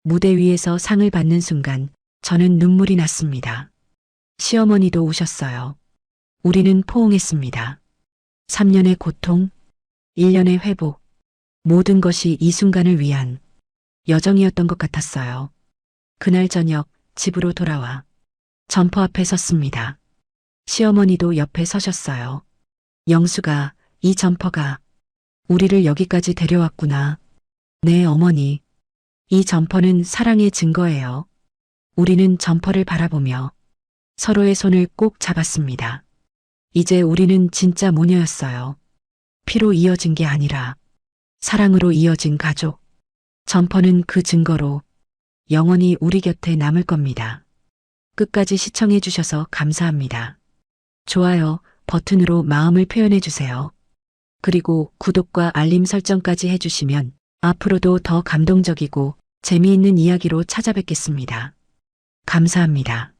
Speaker 2: 무대 위에서 상을 받는 순간 저는 눈물이 났습니다. 시어머니도 오셨어요. 우리는 포옹했습니다. 3년의 고통, 1년의 회복, 모든 것이 이 순간을 위한 여정이었던 것 같았어요. 그날 저녁 집으로 돌아와 점퍼 앞에 섰습니다. 시어머니도 옆에 서셨어요. 영수가 이 점퍼가 우리를 여기까지 데려왔구나. 네, 어머니. 이 점퍼는 사랑의 증거예요. 우리는 점퍼를 바라보며 서로의 손을 꼭 잡았습니다. 이제 우리는 진짜 모녀였어요. 피로 이어진 게 아니라 사랑으로 이어진 가족. 점퍼는 그 증거로 영원히 우리 곁에 남을 겁니다. 끝까지 시청해 주셔서 감사합니다. 좋아요 버튼으로 마음을 표현해 주세요. 그리고 구독과 알림 설정까지 해주시면 앞으로도 더 감동적이고 재미있는 이야기로 찾아뵙겠습니다. 감사합니다.